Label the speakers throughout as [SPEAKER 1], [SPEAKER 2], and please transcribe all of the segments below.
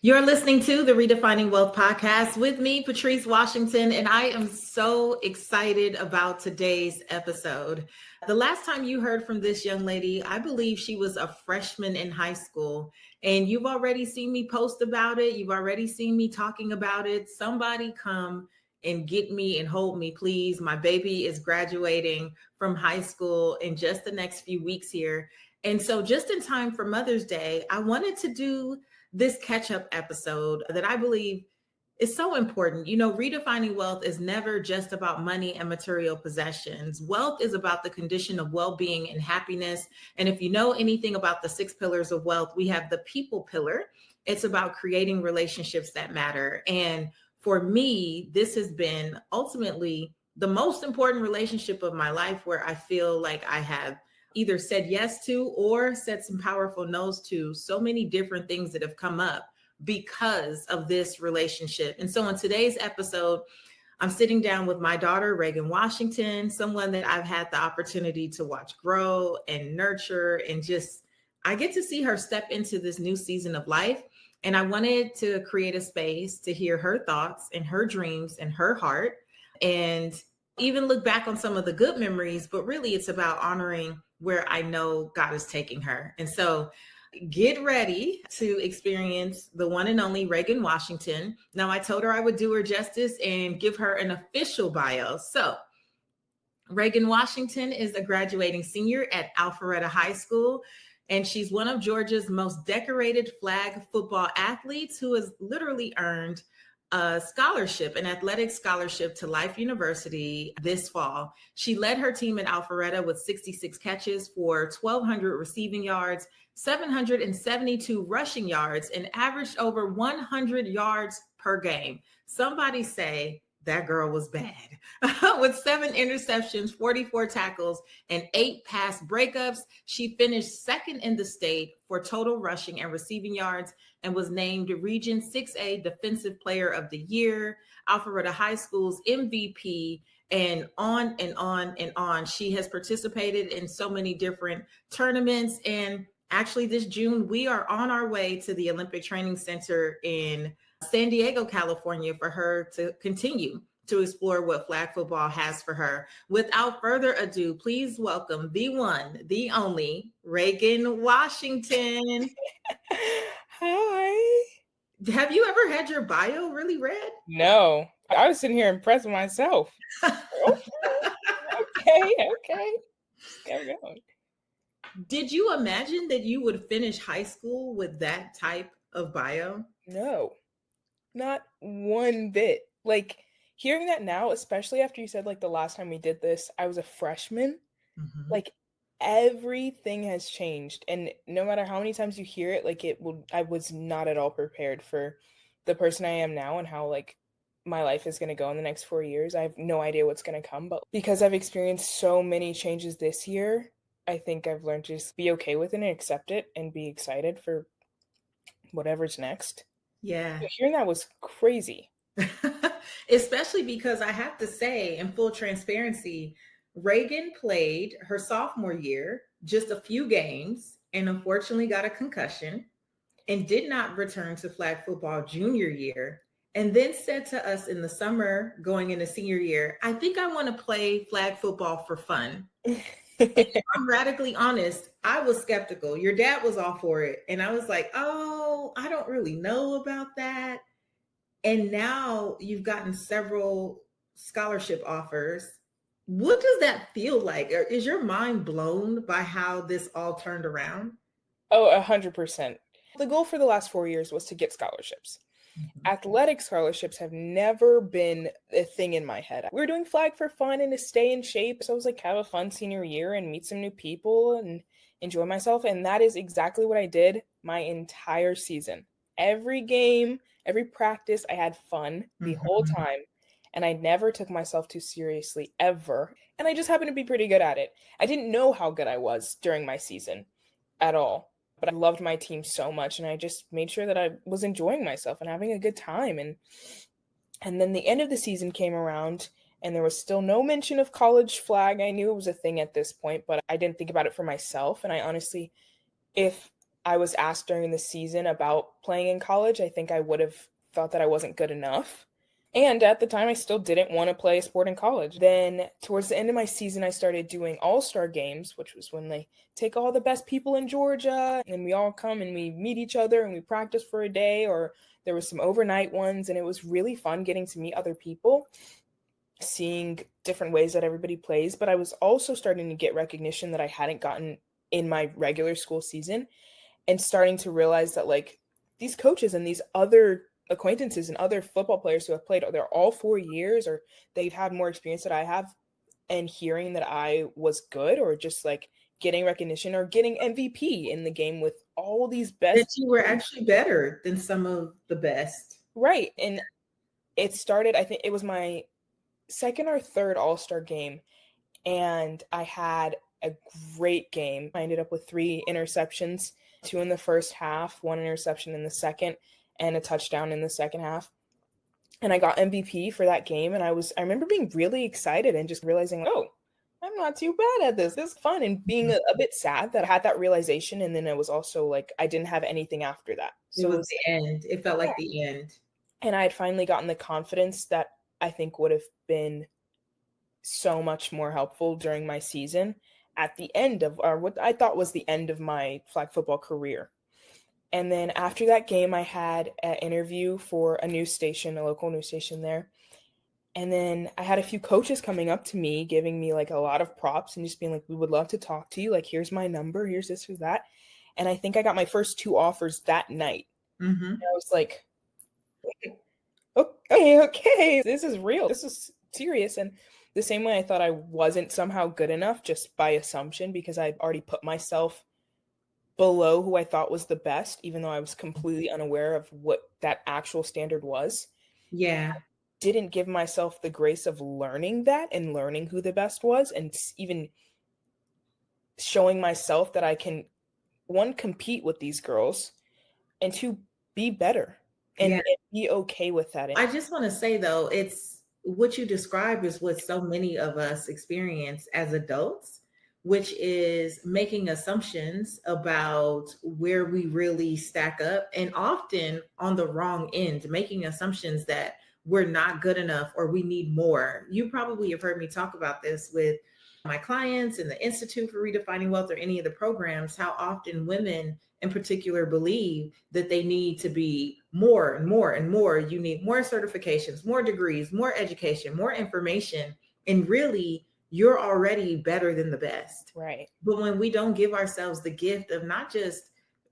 [SPEAKER 1] You're listening to the Redefining Wealth Podcast with me, Patrice Washington, and I am so excited about today's episode. The last time you heard from this young lady, I believe she was a freshman in high school, and you've already seen me post about it. You've already seen me talking about it. Somebody come and get me and hold me, please. My baby is graduating from high school in just the next few weeks here. And so just in time for Mother's Day, I wanted to do this catch-up episode that I believe is so important. You know, redefining wealth is never just about money and material possessions. Wealth is about the condition of well-being and happiness. And if you know anything about the 6 pillars of wealth, we have the people pillar. It's about creating relationships that matter. And for me, this has been ultimately the most important relationship of my life, where I feel like I have either said yes to or said some powerful no's to so many different things that have come up because of this relationship. And so in today's episode, I'm sitting down with my daughter, Reagan Washington, someone that I've had the opportunity to watch grow and nurture, and just, I get to see her step into this new season of life. And I wanted to create a space to hear her thoughts and her dreams and her heart, and even look back on some of the good memories, but really it's about honoring where I know God is taking her. And so get ready to experience the one and only Reagan Washington. Now, I told her I would do her justice and give her an official bio. So Reagan Washington is a graduating senior at Alpharetta High School, and she's one of Georgia's most decorated flag football athletes who has literally earned a scholarship, an athletic scholarship to Life University this fall. She led her team at Alpharetta with 66 catches for 1,200 receiving yards, 772 rushing yards, and averaged over 100 yards per game. Somebody say that girl was bad. With 7 interceptions, 44 tackles, and 8 pass breakups, she finished second in the state for total rushing and receiving yards and was named Region 6A Defensive Player of the Year, Alpharetta High School's MVP, and on and on and on. She has participated in so many different tournaments. And actually this June, we are on our way to the Olympic Training Center in San Diego, California, for her to continue to explore what flag football has for her. Without further ado, please welcome the one, the only, Reagan Washington.
[SPEAKER 2] Hi.
[SPEAKER 1] Have you ever had your bio really read?
[SPEAKER 2] No, I was sitting here impressed with myself. Okay. Keep going.
[SPEAKER 1] Did you imagine that you would finish high school with that type of bio?
[SPEAKER 2] No, not one bit. Like, hearing that now, especially after you said, like, the last time we did this, I was a freshman.
[SPEAKER 1] Mm-hmm.
[SPEAKER 2] Like, everything has changed. And no matter how many times you hear it, like, I was not at all prepared for the person I am now and how, like, my life is going to go in the next 4 years. I have no idea what's going to come. But because I've experienced so many changes this year, I think I've learned to just be okay with it and accept it and be excited for whatever's next.
[SPEAKER 1] Yeah.
[SPEAKER 2] But hearing that was crazy.
[SPEAKER 1] Especially because I have to say, in full transparency, Reagan played her sophomore year just a few games and unfortunately got a concussion and did not return to flag football junior year, and then said to us in the summer going into senior year, I think I want to play flag football for fun. If I'm radically honest, I was skeptical. Your dad was all for it. And I was like, oh, I don't really know about that. And now you've gotten several scholarship offers. What does that feel like? Or is your mind blown by how this all turned around?
[SPEAKER 2] Oh, 100%. The goal for the last 4 years was to get scholarships. Mm-hmm. Athletic scholarships have never been a thing in my head. We were doing flag for fun and to stay in shape. So I was like, have a fun senior year and meet some new people and enjoy myself. And that is exactly what I did my entire season. Every game, every practice, I had fun the whole time. And I never took myself too seriously, ever. And I just happened to be pretty good at it. I didn't know how good I was during my season at all. But I loved my team so much, and I just made sure that I was enjoying myself and having a good time. And then the end of the season came around, and there was still no mention of college flag. I knew it was a thing at this point, but I didn't think about it for myself. And I honestly, if I was asked during the season about playing in college, I think I would have thought that I wasn't good enough. And at the time, I still didn't want to play a sport in college. Then towards the end of my season, I started doing all-star games, which was when they take all the best people in Georgia and we all come and we meet each other and we practice for a day, or there was some overnight ones. And it was really fun getting to meet other people, seeing different ways that everybody plays. But I was also starting to get recognition that I hadn't gotten in my regular school season, and starting to realize that like these coaches and these other acquaintances and other football players who have played, they're all 4 years, or they've had more experience that I have, and hearing that I was good, or just like getting recognition or getting MVP in the game with all these best.
[SPEAKER 1] That you were actually better than some of the best.
[SPEAKER 2] Right. And it started, I think it was my second or third all-star game, and I had a great game. I ended up with 3 interceptions, 2 in the first half, 1 interception in the second, and a touchdown in the second half. And I got MVP for that game. And I remember being really excited and just realizing, oh, I'm not too bad at this. This is fun. And being a bit sad that I had that realization. And then it was also like, I didn't have anything after that.
[SPEAKER 1] So it was the end. It felt like the end.
[SPEAKER 2] And I had finally gotten the confidence that I think would have been so much more helpful during my season at the end of, or what I thought was the end of my flag football career. And then after that game, I had an interview for a news station, a local news station there. And then I had a few coaches coming up to me, giving me like a lot of props and just being like, we would love to talk to you. Like, here's my number, here's this or that. And I think I got my first 2 offers that night.
[SPEAKER 1] Mm-hmm.
[SPEAKER 2] And I was like, okay, this is real. This is serious. And the same way I thought I wasn't somehow good enough just by assumption, because I'd already put myself below who I thought was the best, even though I was completely unaware of what that actual standard was.
[SPEAKER 1] Yeah.
[SPEAKER 2] I didn't give myself the grace of learning that and learning who the best was, and even showing myself that I can, 1, compete with these girls, and 2, be better and be okay with that.
[SPEAKER 1] I just want to say though, it's what you described is what so many of us experience as adults, which is making assumptions about where we really stack up, and often on the wrong end, making assumptions that we're not good enough or we need more. You probably have heard me talk about this with my clients in the Institute for Redefining Wealth or any of the programs, how often women in particular believe that they need to be more and more and more. You need more certifications, more degrees, more education, more information, and really you're already better than the best.
[SPEAKER 2] Right.
[SPEAKER 1] But when we don't give ourselves the gift of not just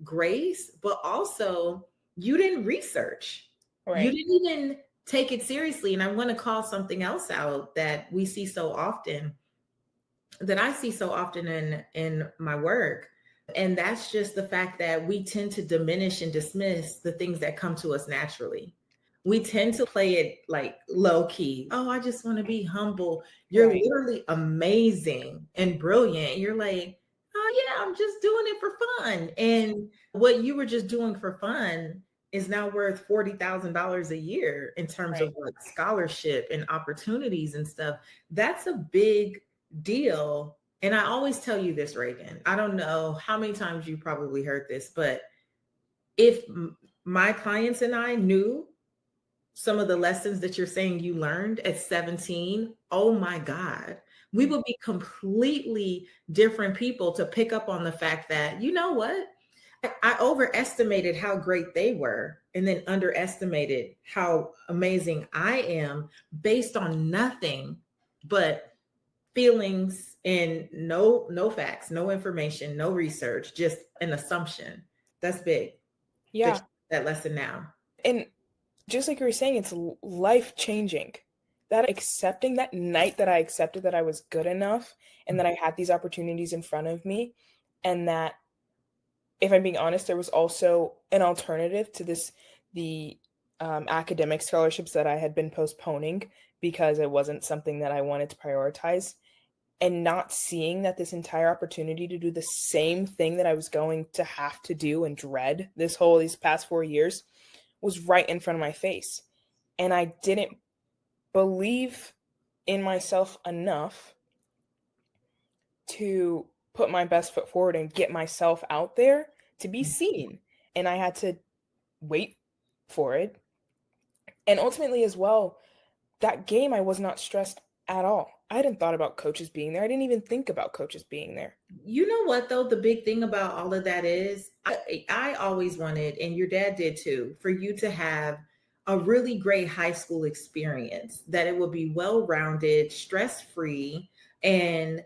[SPEAKER 1] grace, but also you didn't research,
[SPEAKER 2] Right.
[SPEAKER 1] You didn't even take it seriously. And I want to call something else out that we see so often, that I see so often in my work. And that's just the fact that we tend to diminish and dismiss the things that come to us naturally. We tend to play it like low key. Oh, I just want to be humble. You're literally amazing and brilliant. You're like, oh yeah, I'm just doing it for fun. And what you were just doing for fun is now worth $40,000 a year in terms of like scholarship and opportunities and stuff. That's a big deal. And I always tell you this, Reagan, I don't know how many times you probably heard this, but if my clients and I knew some of the lessons that you're saying you learned at 17, oh my God, we would be completely different people to pick up on the fact that, you know what? I overestimated how great they were and then underestimated how amazing I am based on nothing but feelings and no facts, no information, no research, just an assumption. That's big.
[SPEAKER 2] Yeah.
[SPEAKER 1] That lesson now.
[SPEAKER 2] And just like you were saying, it's life-changing. That accepting that night that I accepted that I was good enough and that I had these opportunities in front of me, and that, if I'm being honest, there was also an alternative to the academic scholarships that I had been postponing because it wasn't something that I wanted to prioritize, and not seeing that this entire opportunity to do the same thing that I was going to have to do and dread these past 4 years was right in front of my face. And I didn't believe in myself enough to put my best foot forward and get myself out there to be seen. And I had to wait for it. And ultimately as well, that game, I was not stressed at all. I hadn't thought about coaches being there. I didn't even think about coaches being there.
[SPEAKER 1] You know what, though? The big thing about all of that is I always wanted, and your dad did too, for you to have a really great high school experience, that it would be well-rounded, stress-free, and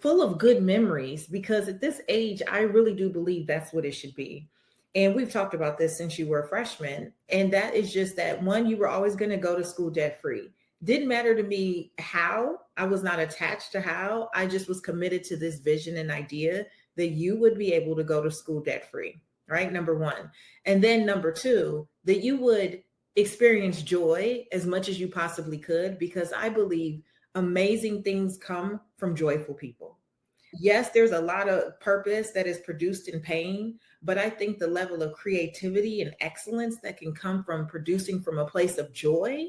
[SPEAKER 1] full of good memories. Because at this age, I really do believe that's what it should be. And we've talked about this since you were a freshman. And that is just that, one, you were always going to go to school debt-free. Didn't matter to me how. I was not attached to how. I just was committed to this vision and idea that you would be able to go to school debt free, right? Number one. And then number two, that you would experience joy as much as you possibly could, because I believe amazing things come from joyful people. Yes, there's a lot of purpose that is produced in pain, but I think the level of creativity and excellence that can come from producing from a place of joy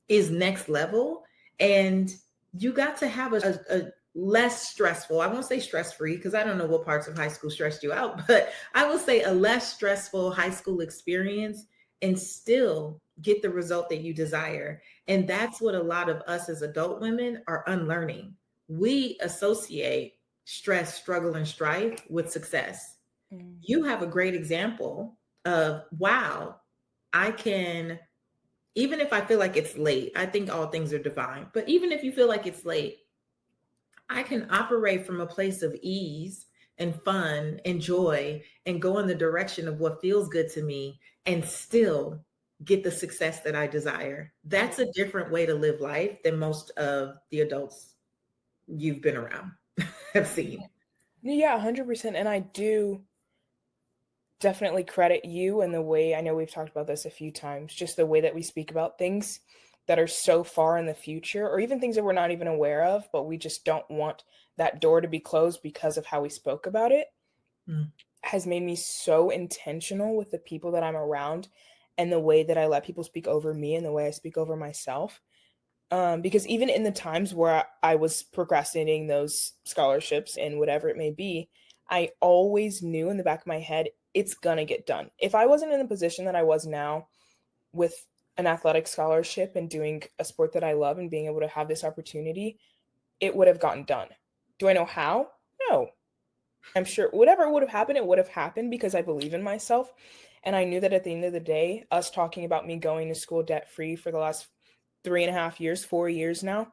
[SPEAKER 1] is next level. And you got to have a less stressful, I won't say stress-free, because I don't know what parts of high school stressed you out, but I will say a less stressful high school experience and still get the result that you desire. And that's what a lot of us as adult women are unlearning. We associate stress, struggle, and strife with success. You have a great example of, wow, I can, even if I feel like it's late, I think all things are divine, but even if you feel like it's late, I can operate from a place of ease and fun and joy and go in the direction of what feels good to me and still get the success that I desire. That's a different way to live life than most of the adults you've been around have seen.
[SPEAKER 2] Yeah, 100%. And I do definitely credit you and the way, I know we've talked about this a few times, just the way that we speak about things that are so far in the future, or even things that we're not even aware of, but we just don't want that door to be closed because of how we spoke about it, has made me so intentional with the people that I'm around and the way that I let people speak over me and the way I speak over myself. Because even in the times where I was procrastinating those scholarships and whatever it may be, I always knew in the back of my head, it's gonna get done. If I wasn't in the position that I was now with an athletic scholarship and doing a sport that I love and being able to have this opportunity, it would have gotten done. Do I know how? No. I'm sure whatever would have happened, it would have happened because I believe in myself. And I knew that at the end of the day, us talking about me going to school debt free for the last 3.5 years, 4 years now.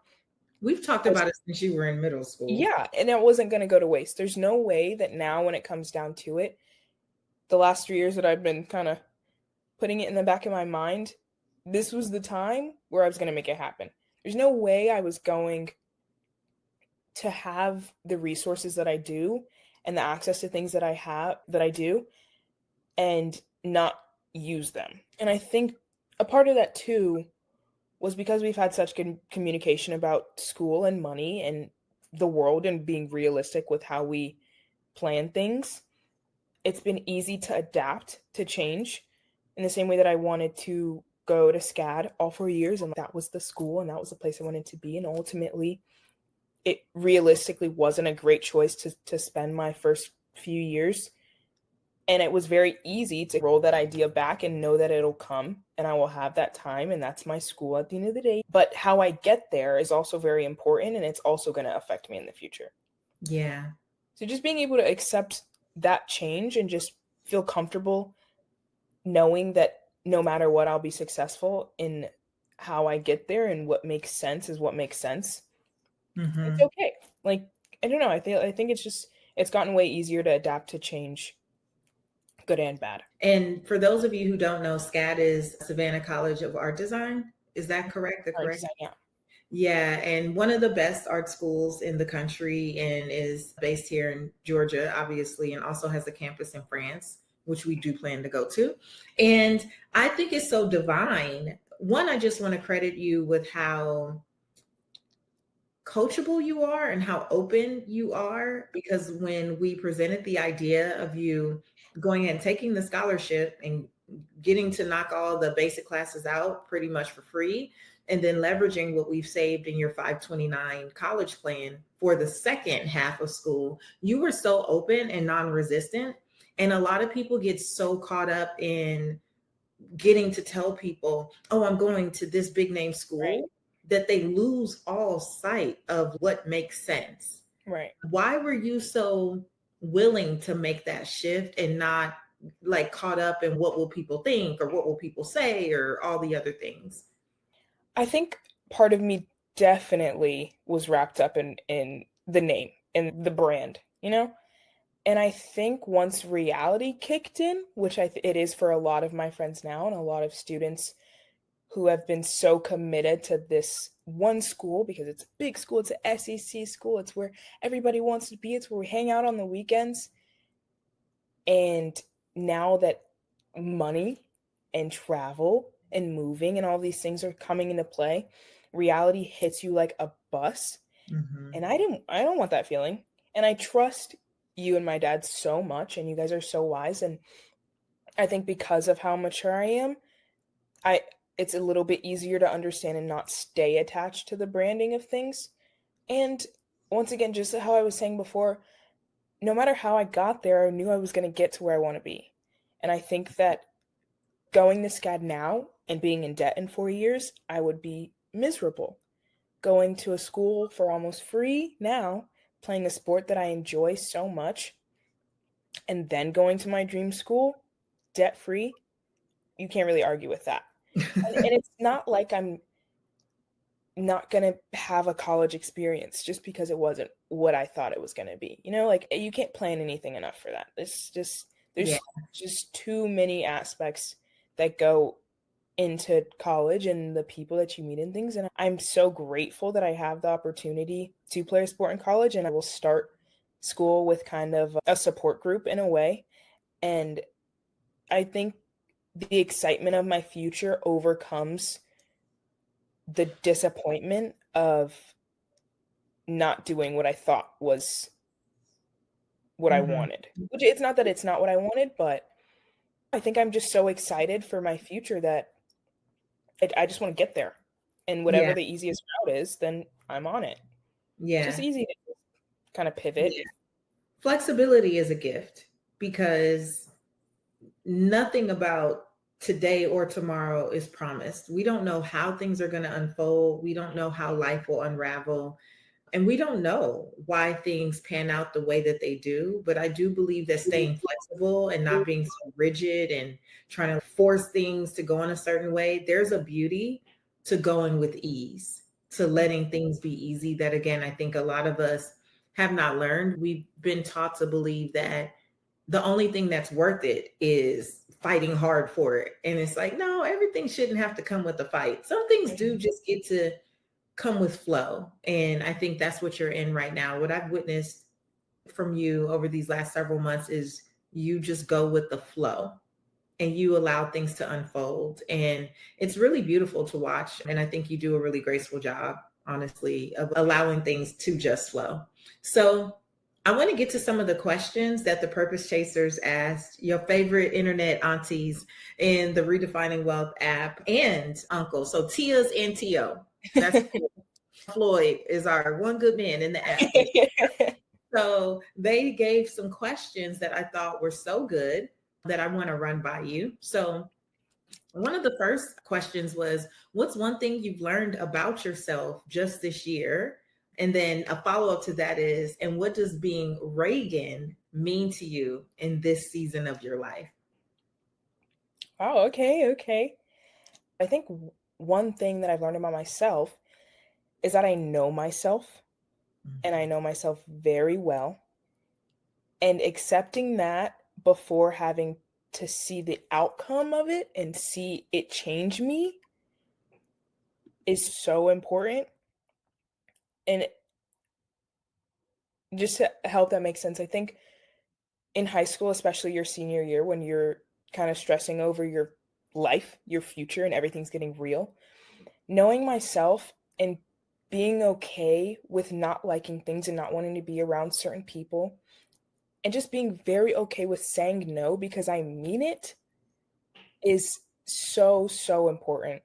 [SPEAKER 1] We've talked about it since you were in middle school.
[SPEAKER 2] Yeah. And it wasn't going to go to waste. There's no way that now when it comes down to it, the last 3 years that I've been kind of putting it in the back of my mind, this was the time where I was going to make it happen. There's no way I was going to have the resources that I do and the access to things that I do and not use them. And I think a part of that too was because we've had such good communication about school and money and the world and being realistic with how we plan things. It's been easy to adapt to change in the same way that I wanted to go to SCAD all 4 years. And that was the school and that was the place I wanted to be. And ultimately, it realistically wasn't a great choice to spend my first few years. And it was very easy to roll that idea back and know that it'll come and I will have that time. And that's my school at the end of the day. But how I get there is also very important. And it's also going to affect me in the future.
[SPEAKER 1] Yeah.
[SPEAKER 2] So just being able to accept that change and just feel comfortable knowing that no matter what, I'll be successful in how I get there, and what makes sense is what makes sense.
[SPEAKER 1] Mm-hmm.
[SPEAKER 2] It's okay. Like, I don't know. I think it's gotten way easier to adapt to change, good and bad.
[SPEAKER 1] And for those of you who don't know, SCAD is Savannah College of Art Design. Is that correct?
[SPEAKER 2] Design, yeah.
[SPEAKER 1] Yeah, and one of the best art schools in the country, and is based here in Georgia, obviously, and also has a campus in France, which we do plan to go to. And I think it's so divine. One, I just want to credit you with how coachable you are and how open you are, because when we presented the idea of you going and taking the scholarship and getting to knock all the basic classes out pretty much for free, and then leveraging what we've saved in your 529 college plan for the second half of school, you were so open and non-resistant. And a lot of people get so caught up in getting to tell people, oh, I'm going to this big name
[SPEAKER 2] Right.
[SPEAKER 1] school, that they lose all sight of what makes sense.
[SPEAKER 2] Right.
[SPEAKER 1] Why were you so willing to make that shift and not like caught up in what will people think or what will people say or all the other things?
[SPEAKER 2] I think part of me definitely was wrapped up in the name and the brand, you know? And I think once reality kicked in, which it is for a lot of my friends now and a lot of students who have been so committed to this one school, because it's a big school, it's an SEC school, it's where everybody wants to be, it's where we hang out on the weekends. And now that money and travel and moving and all these things are coming into play, reality hits you like a bus.
[SPEAKER 1] Mm-hmm.
[SPEAKER 2] And I don't want that feeling. And I trust you and my dad so much, and you guys are so wise. And I think because of how mature I am, it's a little bit easier to understand and not stay attached to the branding of things. And once again, just how I was saying before, no matter how I got there, I knew I was going to get to where I want to be. And I think that going to SCAD now and being in debt in 4 years, I would be miserable. Going to a school for almost free now, playing a sport that I enjoy so much, and then going to my dream school, debt free, you can't really argue with that. And it's not like I'm not going to have a college experience just because it wasn't what I thought it was going to be. You know, like you can't plan anything enough for that. There's just too many aspects that go into college and the people that you meet and things. And I'm so grateful that I have the opportunity to play a sport in college, and I will start school with kind of a support group in a way. And I think the excitement of my future overcomes the disappointment of not doing what I thought was what I wanted. Which it's not that it's not what I wanted, but I think I'm just so excited for my future that I just want to get there. And whatever the easiest route is, then I'm on it.
[SPEAKER 1] Yeah.
[SPEAKER 2] It's just easy to kind of pivot.
[SPEAKER 1] Yeah. Flexibility is a gift, because nothing about today or tomorrow is promised. We don't know how things are going to unfold. We don't know how life will unravel. And we don't know why things pan out the way that they do. But I do believe that staying flexible and not being so rigid and trying to force things to go in a certain way, there's a beauty to going with ease, to letting things be easy. That, again, I think a lot of us have not learned. We've been taught to believe that the only thing that's worth it is fighting hard for it. And it's like, no, everything shouldn't have to come with a fight. Some things do just get to come with flow. And I think that's what you're in right now. What I've witnessed from you over these last several months is you just go with the flow and you allow things to unfold. And it's really beautiful to watch. And I think you do a really graceful job, honestly, of allowing things to just flow. So I want to get to some of the questions that the Purpose Chasers asked your favorite internet aunties in the Redefining Wealth app and uncle. So Tia's and Tio. That's cool. Floyd is our one good man in the app. So they gave some questions that I thought were so good that I want to run by you. So one of the first questions was, what's one thing you've learned about yourself just this year? And then a follow-up to that is, and what does being Reagan mean to you in this season of your life?
[SPEAKER 2] Oh, okay. I think one thing that I've learned about myself is that I know myself, and I know myself very well. And accepting that before having to see the outcome of it and see it change me is so important. And just to help that make sense, I think in high school, especially your senior year, when you're kind of stressing over your life, your future, and everything's getting real, knowing myself and being okay with not liking things and not wanting to be around certain people, and just being very okay with saying no because I mean it, is so, so important.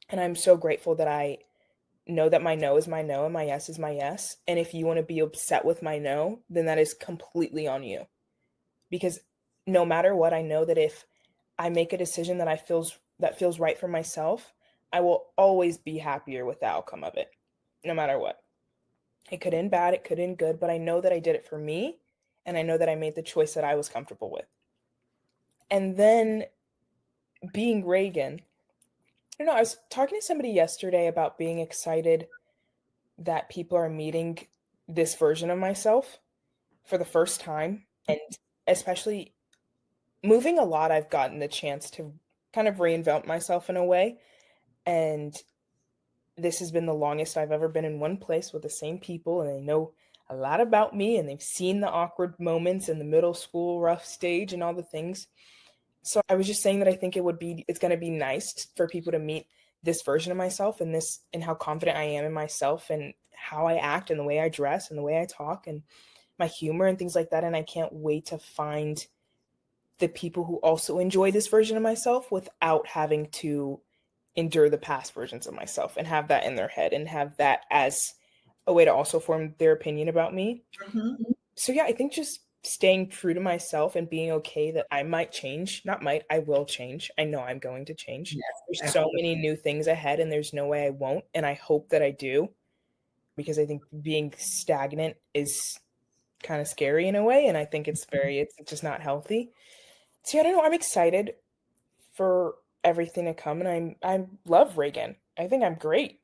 [SPEAKER 2] And I'm so grateful that I know that my no is my no and my yes is my yes. And if you want to be upset with my no, then that is completely on you. Because no matter what, I know that if I make a decision that feels right for myself, I will always be happier with the outcome of it, no matter what. It could end bad, it could end good, but I know that I did it for me, and I know that I made the choice that I was comfortable with. And then being Reagan, I don't know, I was talking to somebody yesterday about being excited that people are meeting this version of myself for the first time. And especially moving a lot, I've gotten the chance to kind of reinvent myself in a way. And this has been the longest I've ever been in one place with the same people, and they know a lot about me, and they've seen the awkward moments in the middle school rough stage and all the things. So I was just saying that I think it's going to be nice for people to meet this version of myself and how confident I am in myself and how I act and the way I dress and the way I talk and my humor and things like that. And I can't wait to find the people who also enjoy this version of myself without having to endure the past versions of myself and have that in their head and have that as a way to also form their opinion about me.
[SPEAKER 1] Mm-hmm.
[SPEAKER 2] So yeah, I think just staying true to myself and being okay that I might change, not might, I will change. I know I'm going to change.
[SPEAKER 1] Yes,
[SPEAKER 2] There's so
[SPEAKER 1] absolutely.
[SPEAKER 2] many new things ahead and there's no way I won't. And I hope that I do, because I think being stagnant is kind of scary in a way. And I think it's just not healthy. So yeah, I don't know. I'm excited for everything to come. And I love Reagan. I think I'm great.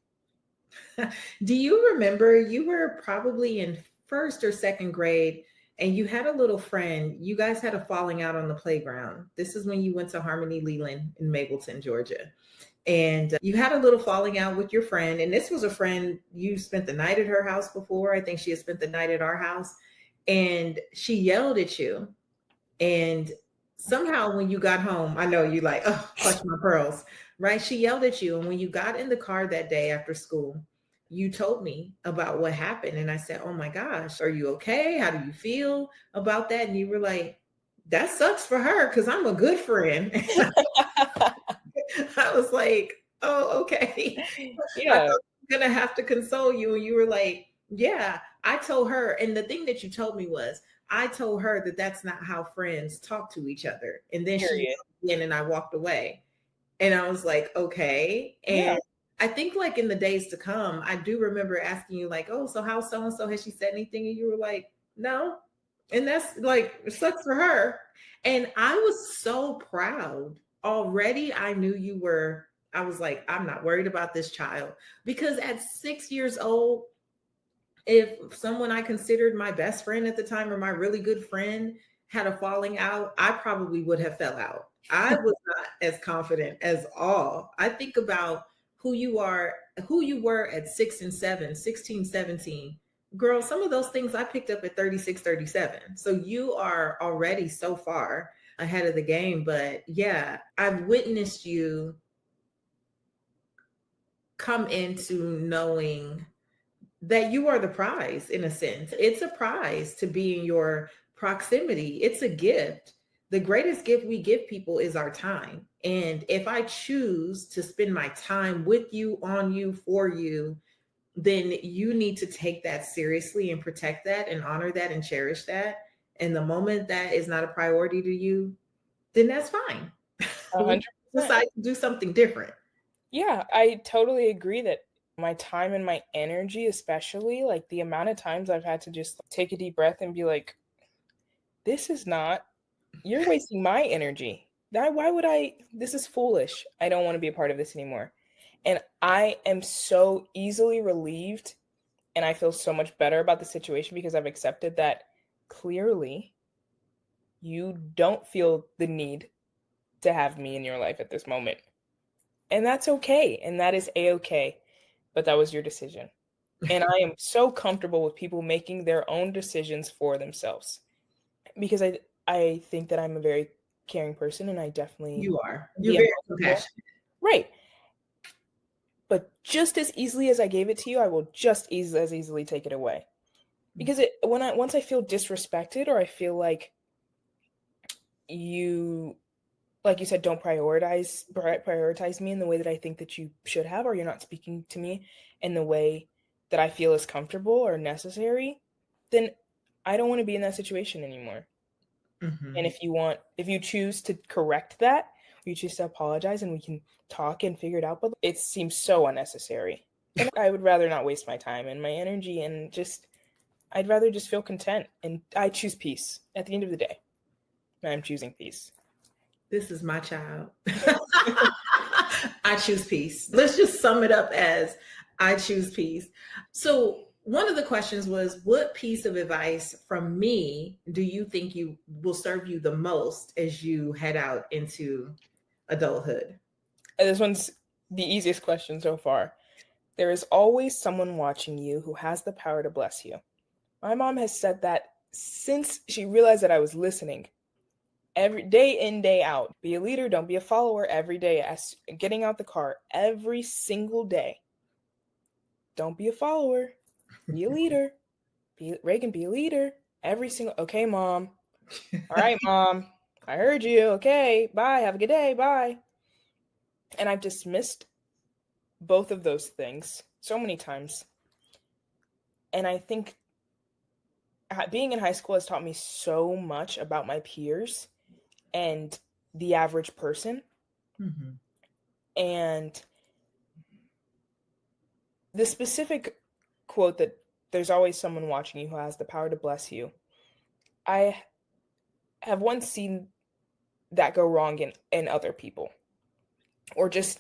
[SPEAKER 1] Do you remember you were probably in first or second grade and you had a little friend? You guys had a falling out on the playground. This is when you went to Harmony Leland in Mableton, Georgia. And you had a little falling out with your friend. And this was a friend you spent the night at her house before. I think she had spent the night at our house. And she yelled at you. And somehow when you got home, I know you like, oh, clutch my pearls, right? She yelled at you. And when you got in the car that day after school, you told me about what happened. And I said, oh my gosh, are you okay? How do you feel about that? And you were like, that sucks for her because I'm a good friend. I was like, oh, okay. I thought
[SPEAKER 2] Yeah.
[SPEAKER 1] I was gonna have to console you. And you were like, yeah, I told her. And the thing that you told me was, I told her that that's not how friends talk to each other. And then she
[SPEAKER 2] Period.
[SPEAKER 1] yelled again and I walked away. And I was like, okay.
[SPEAKER 2] Yeah.
[SPEAKER 1] And I think like in the days to come, I do remember asking you like, oh, so how's so-and-so? Has she said anything? And you were like, no. And that's like, it sucks for her. And I was so proud. Already I knew you were, I was like, I'm not worried about this child. Because at 6 years old, if someone I considered my best friend at the time or my really good friend had a falling out, I probably would have fell out. I was not as confident as all. I think about who you are, who you were at 6 and 7, 16, 17. Girl, some of those things I picked up at 36, 37. So you are already so far ahead of the game. But yeah, I've witnessed you come into knowing that you are the prize in a sense. It's a prize to be in your proximity. It's a gift. The greatest gift we give people is our time. And if I choose to spend my time with you, on you, for you, then you need to take that seriously and protect that and honor that and cherish that. And the moment that is not a priority to you, then that's fine. We
[SPEAKER 2] 100%.
[SPEAKER 1] decide to do something different.
[SPEAKER 2] Yeah, I totally agree that my time and my energy, especially like the amount of times I've had to just take a deep breath and be like, you're wasting my energy. Why would this is foolish. I don't want to be a part of this anymore. And I am so easily relieved and I feel so much better about the situation because I've accepted that clearly you don't feel the need to have me in your life at this moment. And that's okay. And that is a-okay. But that was your decision. And I am so comfortable with people making their own decisions for themselves. Because I think that I'm a very caring person and I definitely
[SPEAKER 1] You are. You're very compassionate.
[SPEAKER 2] Right. But just as easily as I gave it to you, I will just as easily take it away. Because once I feel disrespected or I feel like you, like you said, don't prioritize me in the way that I think that you should have, or you're not speaking to me in the way that I feel is comfortable or necessary, then I don't want to be in that situation anymore.
[SPEAKER 1] Mm-hmm.
[SPEAKER 2] And if you choose to correct that, you choose to apologize and we can talk and figure it out, but it seems so unnecessary. And I would rather not waste my time and my energy and I'd rather just feel content. And I choose peace at the end of the day. I'm choosing peace.
[SPEAKER 1] This is my child. I choose peace. Let's just sum it up as I choose peace. So one of the questions was, what piece of advice from me do you think you will serve you the most as you head out into adulthood?
[SPEAKER 2] And this one's the easiest question so far. There is always someone watching you who has the power to bless you. My mom has said that since she realized that I was listening. Every day in, day out. Be a leader, don't be a follower. Every day, as getting out the car, every single day. Don't be a follower. Be a leader. Reagan, be a leader. Every single, okay, mom. All right, mom. I heard you. Okay, bye. Have a good day. Bye. And I've dismissed both of those things so many times. And I think being in high school has taught me so much about my peers and the average person.
[SPEAKER 1] Mm-hmm.
[SPEAKER 2] And the specific quote that there's always someone watching you who has the power to bless you. I have once seen that go wrong in other people, or just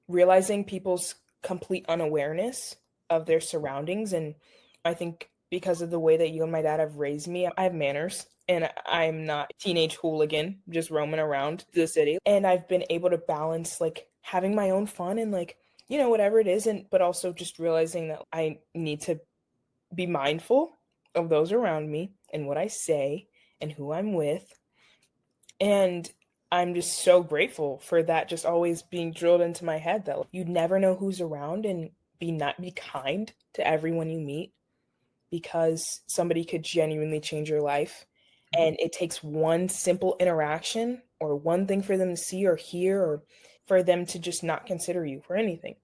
[SPEAKER 2] realizing people's complete unawareness of their surroundings. And I think because of the way that you and my dad have raised me, I have manners. And I'm not a teenage hooligan just roaming around the city. And I've been able to balance like having my own fun and like, you know, whatever it is. But also just realizing that I need to be mindful of those around me and what I say and who I'm with. And I'm just so grateful for that just always being drilled into my head that you never know who's around, and be kind to everyone you meet, because somebody could genuinely change your life. And it takes one simple interaction or one thing for them to see or hear, or for them to just not consider you for anything.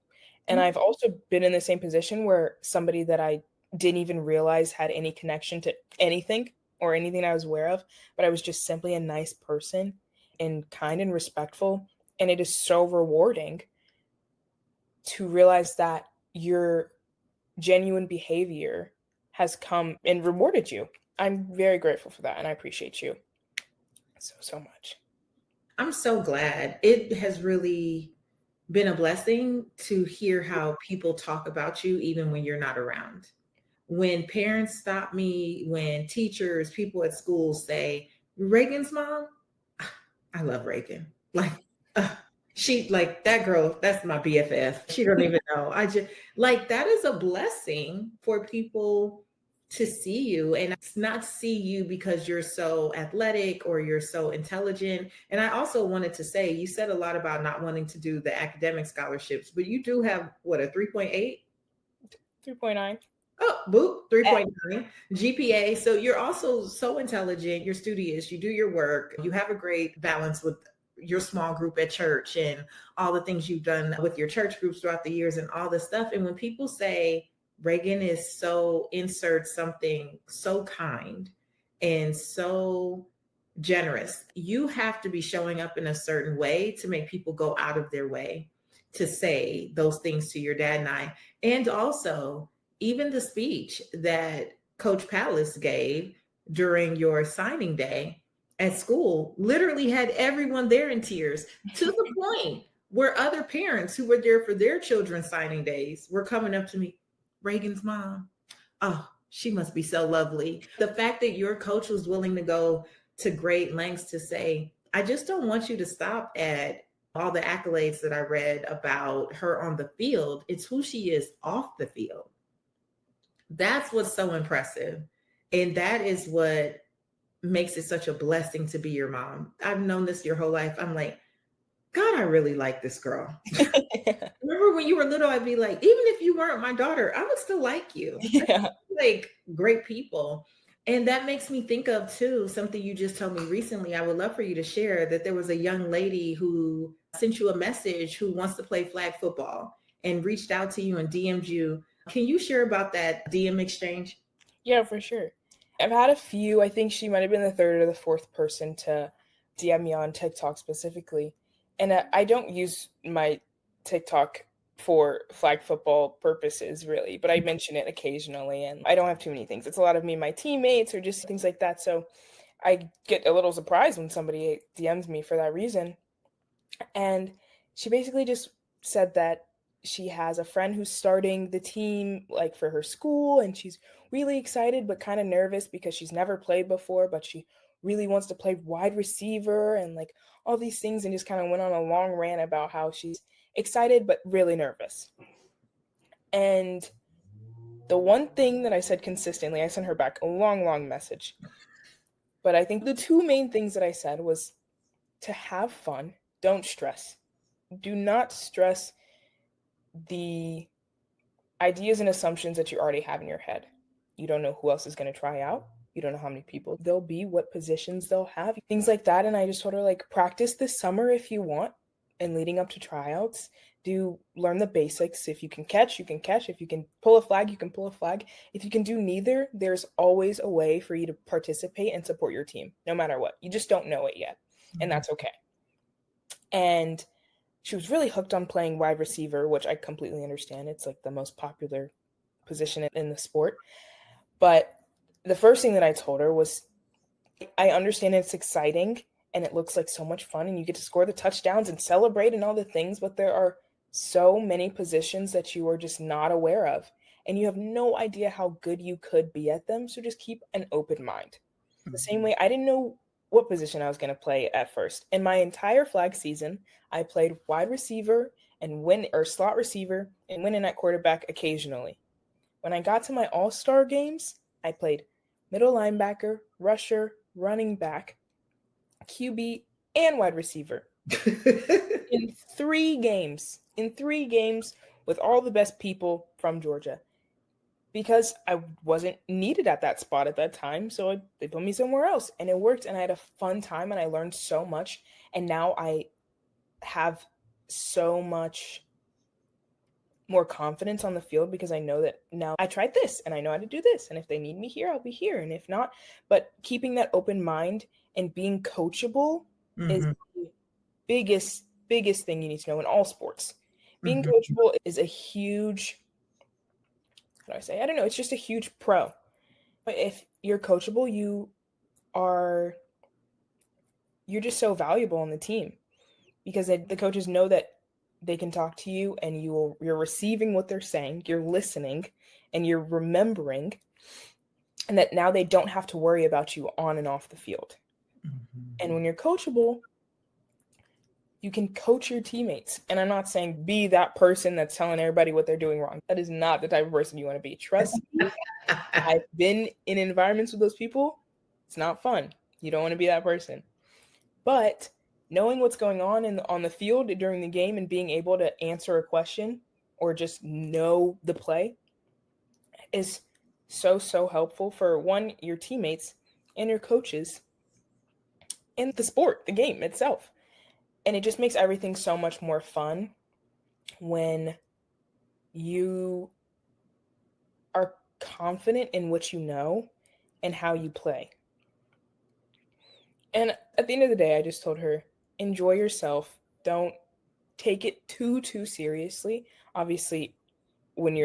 [SPEAKER 2] And I've also been in the same position where somebody that I didn't even realize had any connection to anything or anything I was aware of, but I was just simply a nice person and kind and respectful. And it is so rewarding to realize that your genuine behavior has come and rewarded you. I'm very grateful for that, and I appreciate you so much.
[SPEAKER 1] I'm so glad. It has really been a blessing to hear how people talk about you even when you're not around. When parents stop me, when teachers, people at school say, Reagan's mom, I love Reagan. Like, she, like, that girl, that's my BFF. She don't even know. I just, like, that is a blessing for people to see you, and not see you because you're so athletic or you're so intelligent. And I also wanted to say, you said a lot about not wanting to do the academic scholarships, but you do have what, a 3.8?
[SPEAKER 2] 3.9.
[SPEAKER 1] Oh, boop, 3.9 GPA. So you're also so intelligent, you're studious, you do your work, you have a great balance with your small group at church and all the things you've done with your church groups throughout the years and all this stuff. And when people say Reagan is so, insert something, so kind and so generous, you have to be showing up in a certain way to make people go out of their way to say those things to your dad and I. And also, even the speech that Coach Palace gave during your signing day at school literally had everyone there in tears, to the point where other parents who were there for their children's signing days were coming up to me, Reagan's mom, oh, she must be so lovely. The fact that your coach was willing to go to great lengths to say, I just don't want you to stop at all the accolades that I read about her on the field. It's who she is off the field. That's what's so impressive. And that is what makes it such a blessing to be your mom. I've known this your whole life. I'm like, God, I really like this girl. Remember when you were little, I'd be like, even if you weren't my daughter, I would still like you.
[SPEAKER 2] Yeah.
[SPEAKER 1] Like, great people. And that makes me think of, too, something you just told me recently. I would love for you to share that there was a young lady who sent you a message who wants to play flag football and reached out to you and DM'd you. Can you share about that DM exchange?
[SPEAKER 2] Yeah, for sure. I've had a few. I think she might have been the third or the fourth person to DM me on TikTok specifically. And I don't use my TikTok for flag football purposes, really, but I mention it occasionally, and I don't have too many things. It's a lot of me and my teammates or just things like that. So I get a little surprised when somebody DMs me for that reason. And she basically just said that she has a friend who's starting the team like for her school, and she's really excited but kind of nervous because she's never played before, but she really wants to play wide receiver and like all these things, and just kind of went on a long rant about how she's excited but really nervous. And the one thing that I said consistently, I sent her back a long message. But I think the two main things that I said was to have fun, don't stress. Do not stress the ideas and assumptions that you already have in your head. You don't know who else is going to try out. You don't know how many people there'll be, what positions they'll have, things like that. And I just told her, like, practice this summer if you want, and leading up to tryouts, learn the basics. If you can catch, you can catch. If you can pull a flag, you can pull a flag. If you can do neither, there's always a way for you to participate and support your team, no matter what. You just don't know it yet, and that's okay. And she was really hooked on playing wide receiver, which I completely understand. It's like the most popular position in the sport. But the first thing that I told her was, I understand it's exciting and it looks like so much fun and you get to score the touchdowns and celebrate and all the things, but there are so many positions that you are just not aware of, and you have no idea how good you could be at them. So just keep an open mind. The same way I didn't know what position I was going to play at first. In my entire flag season, I played wide receiver and slot receiver and went in at quarterback occasionally. When I got to my all-star games, I played middle linebacker, rusher, running back, QB, and wide receiver. in three games with all the best people from Georgia, because I wasn't needed at that spot at that time. So they put me somewhere else, and it worked, and I had a fun time, and I learned so much. And now I have so much more confidence on the field because I know that now I tried this and I know how to do this. And if they need me here, I'll be here. And if not, but keeping that open mind and being coachable is the biggest thing you need to know in all sports. Being coachable is a huge, how do I say? I don't know. It's just a huge pro. But if you're coachable, you're just so valuable on the team, because the coaches know that they can talk to you and you're receiving what they're saying, you're listening, and you're remembering, and that now they don't have to worry about you on and off the field. And when you're coachable, you can coach your teammates. And I'm not saying be that person that's telling everybody what they're doing wrong. That is not the type of person you want to be. Trust me. I've been in environments with those people. It's not fun. You don't want to be that person. But knowing what's going on on the field during the game and being able to answer a question or just know the play is so helpful for, one, your teammates and your coaches in the sport, the game itself. And it just makes everything so much more fun when you are confident in what you know and how you play. And at the end of the day, I just told her, enjoy yourself. Don't take it too seriously. Obviously, when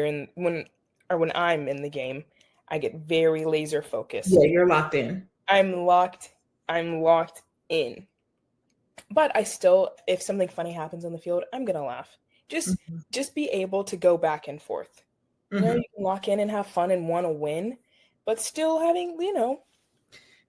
[SPEAKER 2] I'm in the game, I get very laser focused.
[SPEAKER 1] Yeah, you're locked in.
[SPEAKER 2] I'm locked in. But I still, if something funny happens on the field, I'm going to laugh. Just be able to go back and forth. You know, you can lock in and have fun and want to win, but still having,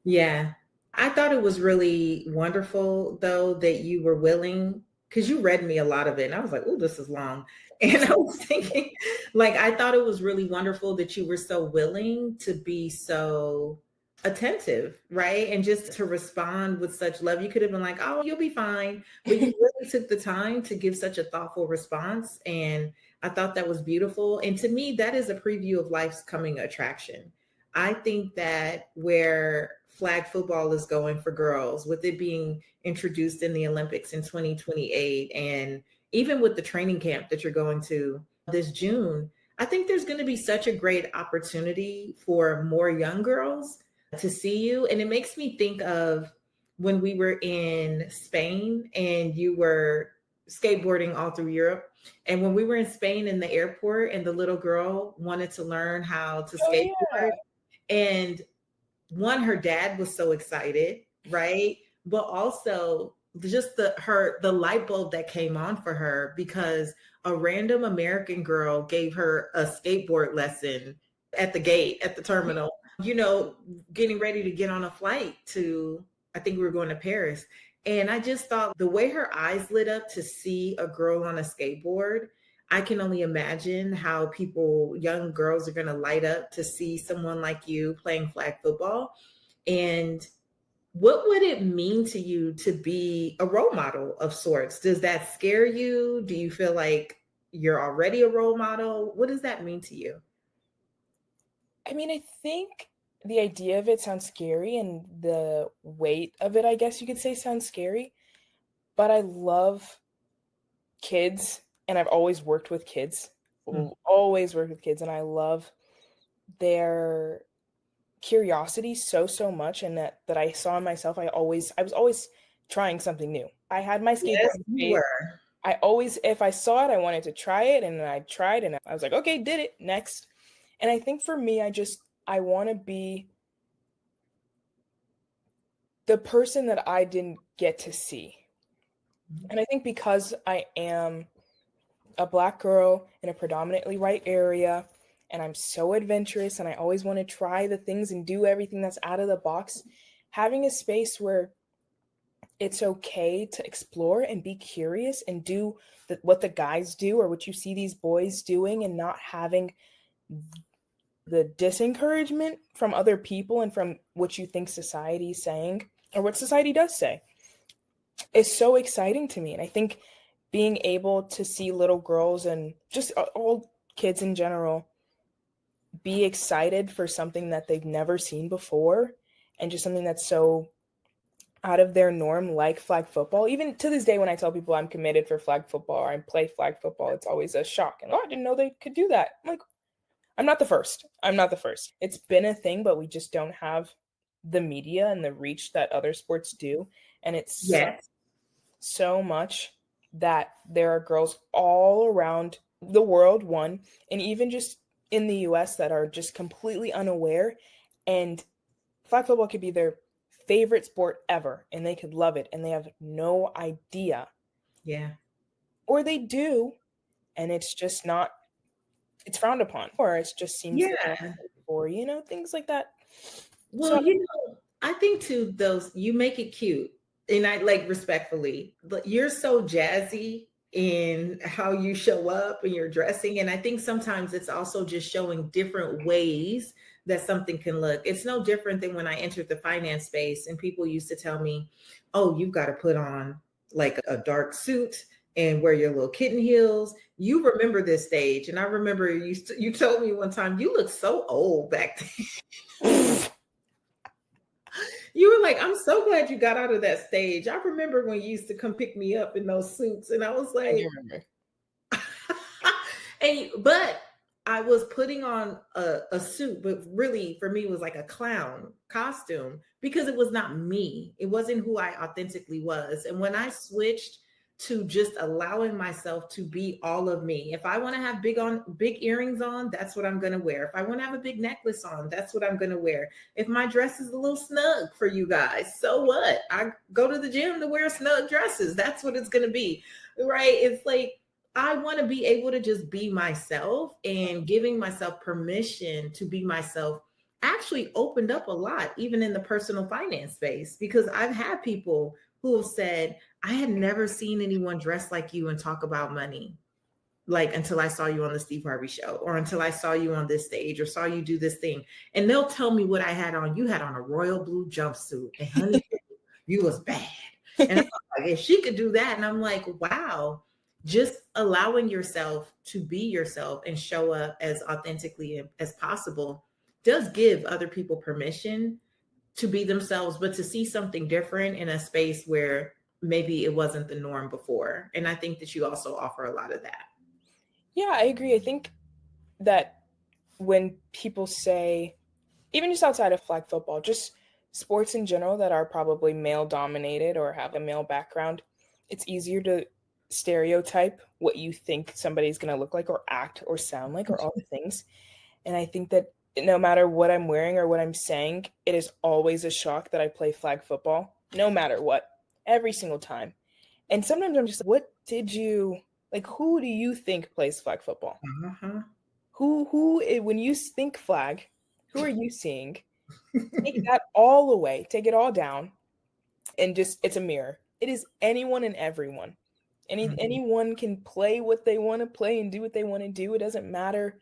[SPEAKER 1] Yeah. I thought it was really wonderful, though, that you were willing, because you read me a lot of it. And I was like, oh, this is long. And I was thinking, like, I thought it was really wonderful that you were so willing to be so attentive, right? And just to respond with such love. You could have been like, oh, you'll be fine. But you really took the time to give such a thoughtful response. And I thought that was beautiful. And to me, that is a preview of life's coming attraction. I think that where flag football is going for girls, with it being introduced in the Olympics in 2028, and even with the training camp that you're going to this June, I think there's going to be such a great opportunity for more young girls to see you. And it makes me think of when we were in Spain and you were skateboarding all through Europe. And when we were in Spain in the airport and the little girl wanted to learn how to
[SPEAKER 2] Oh
[SPEAKER 1] skateboard.
[SPEAKER 2] yeah.
[SPEAKER 1] And one, her dad was so excited, right? But also just the light bulb that came on for her because a random American girl gave her a skateboard lesson at the gate at the terminal, getting ready to get on a flight to, I think we were going to Paris. And I just thought the way her eyes lit up to see a girl on a skateboard, I can only imagine how young girls are going to light up to see someone like you playing flag football. And what would it mean to you to be a role model of sorts? Does that scare you? Do you feel like you're already a role model? What does that mean to you?
[SPEAKER 2] I mean, I think the idea of it sounds scary, and the weight of it, I guess you could say, sounds scary. But I love kids, and I've always worked with kids, always worked with kids, and I love their curiosity so much, and that I saw in myself. I was always trying something new. I had my skateboard.
[SPEAKER 1] Yes, you were.
[SPEAKER 2] I always, if I saw it, I wanted to try it, and I tried, and I was like, okay, did it, next. And I think for me, I want to be the person that I didn't get to see. And I think because I am a Black girl in a predominantly white area, and I'm so adventurous, and I always want to try the things and do everything that's out of the box, having a space where it's okay to explore and be curious and do what the guys do or what you see these boys doing, and not having the disencouragement from other people and from what you think society is saying or what society does say, is so exciting to me. And I think being able to see little girls and just all kids in general be excited for something that they've never seen before, and just something that's so out of their norm, like flag football. Even to this day, when I tell people I'm committed for flag football or I play flag football, it's always a shock. And I didn't know they could do that. I'm like, I'm not the first. It's been a thing, but we just don't have the media and the reach that other sports do. And it's so much that there are girls all around the world, and even just in the US, that are just completely unaware. And flag football could be their favorite sport ever, and they could love it, and they have no idea.
[SPEAKER 1] Yeah.
[SPEAKER 2] Or they do, and it's just not, it's frowned upon, or it just seems or things like that.
[SPEAKER 1] Well, I think too, you make it cute, and I like, respectfully, but you're so jazzy in how you show up and your dressing. And I think sometimes it's also just showing different ways that something can look. It's no different than when I entered the finance space and people used to tell me, oh, you've got to put on like a dark suit and wear your little kitten heels. You remember this stage. And I remember you told me one time, you look so old back then. You were like, I'm so glad you got out of that stage. I remember when you used to come pick me up in those suits. And I was like,
[SPEAKER 2] I do remember.
[SPEAKER 1] But I was putting on a suit, but really for me it was like a clown costume because it was not me. It wasn't who I authentically was. And when I switched to just allowing myself to be all of me, if I want to have big earrings on, that's what I'm going to wear. If I want to have a big necklace on, that's what I'm going to wear. If my dress is a little snug for you guys, so what? I go to the gym to wear snug dresses. That's what it's going to be, right? It's like, I want to be able to just be myself, and giving myself permission to be myself actually opened up a lot, even in the personal finance space, because I've had people who have said, I had never seen anyone dress like you and talk about money, like until I saw you on the Steve Harvey show, or until I saw you on this stage, or saw you do this thing. And they'll tell me what I had on. You had on a royal blue jumpsuit, and honey, you was bad. And I'm like, if she could do that, and I'm like, wow. Just allowing yourself to be yourself and show up as authentically as possible does give other people permission to be themselves, but to see something different in a space where maybe it wasn't the norm before. And I think that you also offer a lot of that.
[SPEAKER 2] Yeah, I agree. I think that when people say even just outside of flag football, just sports in general that are probably male dominated or have a male background, it's easier to stereotype what you think somebody's going to look like or act or sound like or all the things. And I think that no matter what I'm wearing or what I'm saying, it is always a shock that I play flag football, no matter what, every single time. And sometimes I'm just like, what did you, like, who do you think plays flag football?
[SPEAKER 1] Uh-huh.
[SPEAKER 2] Who, when you think flag, who are you seeing? Take that all away, take it all down, and just, it's a mirror. It is anyone and everyone. Anyone can play what they want to play and do what they want to do. It doesn't matter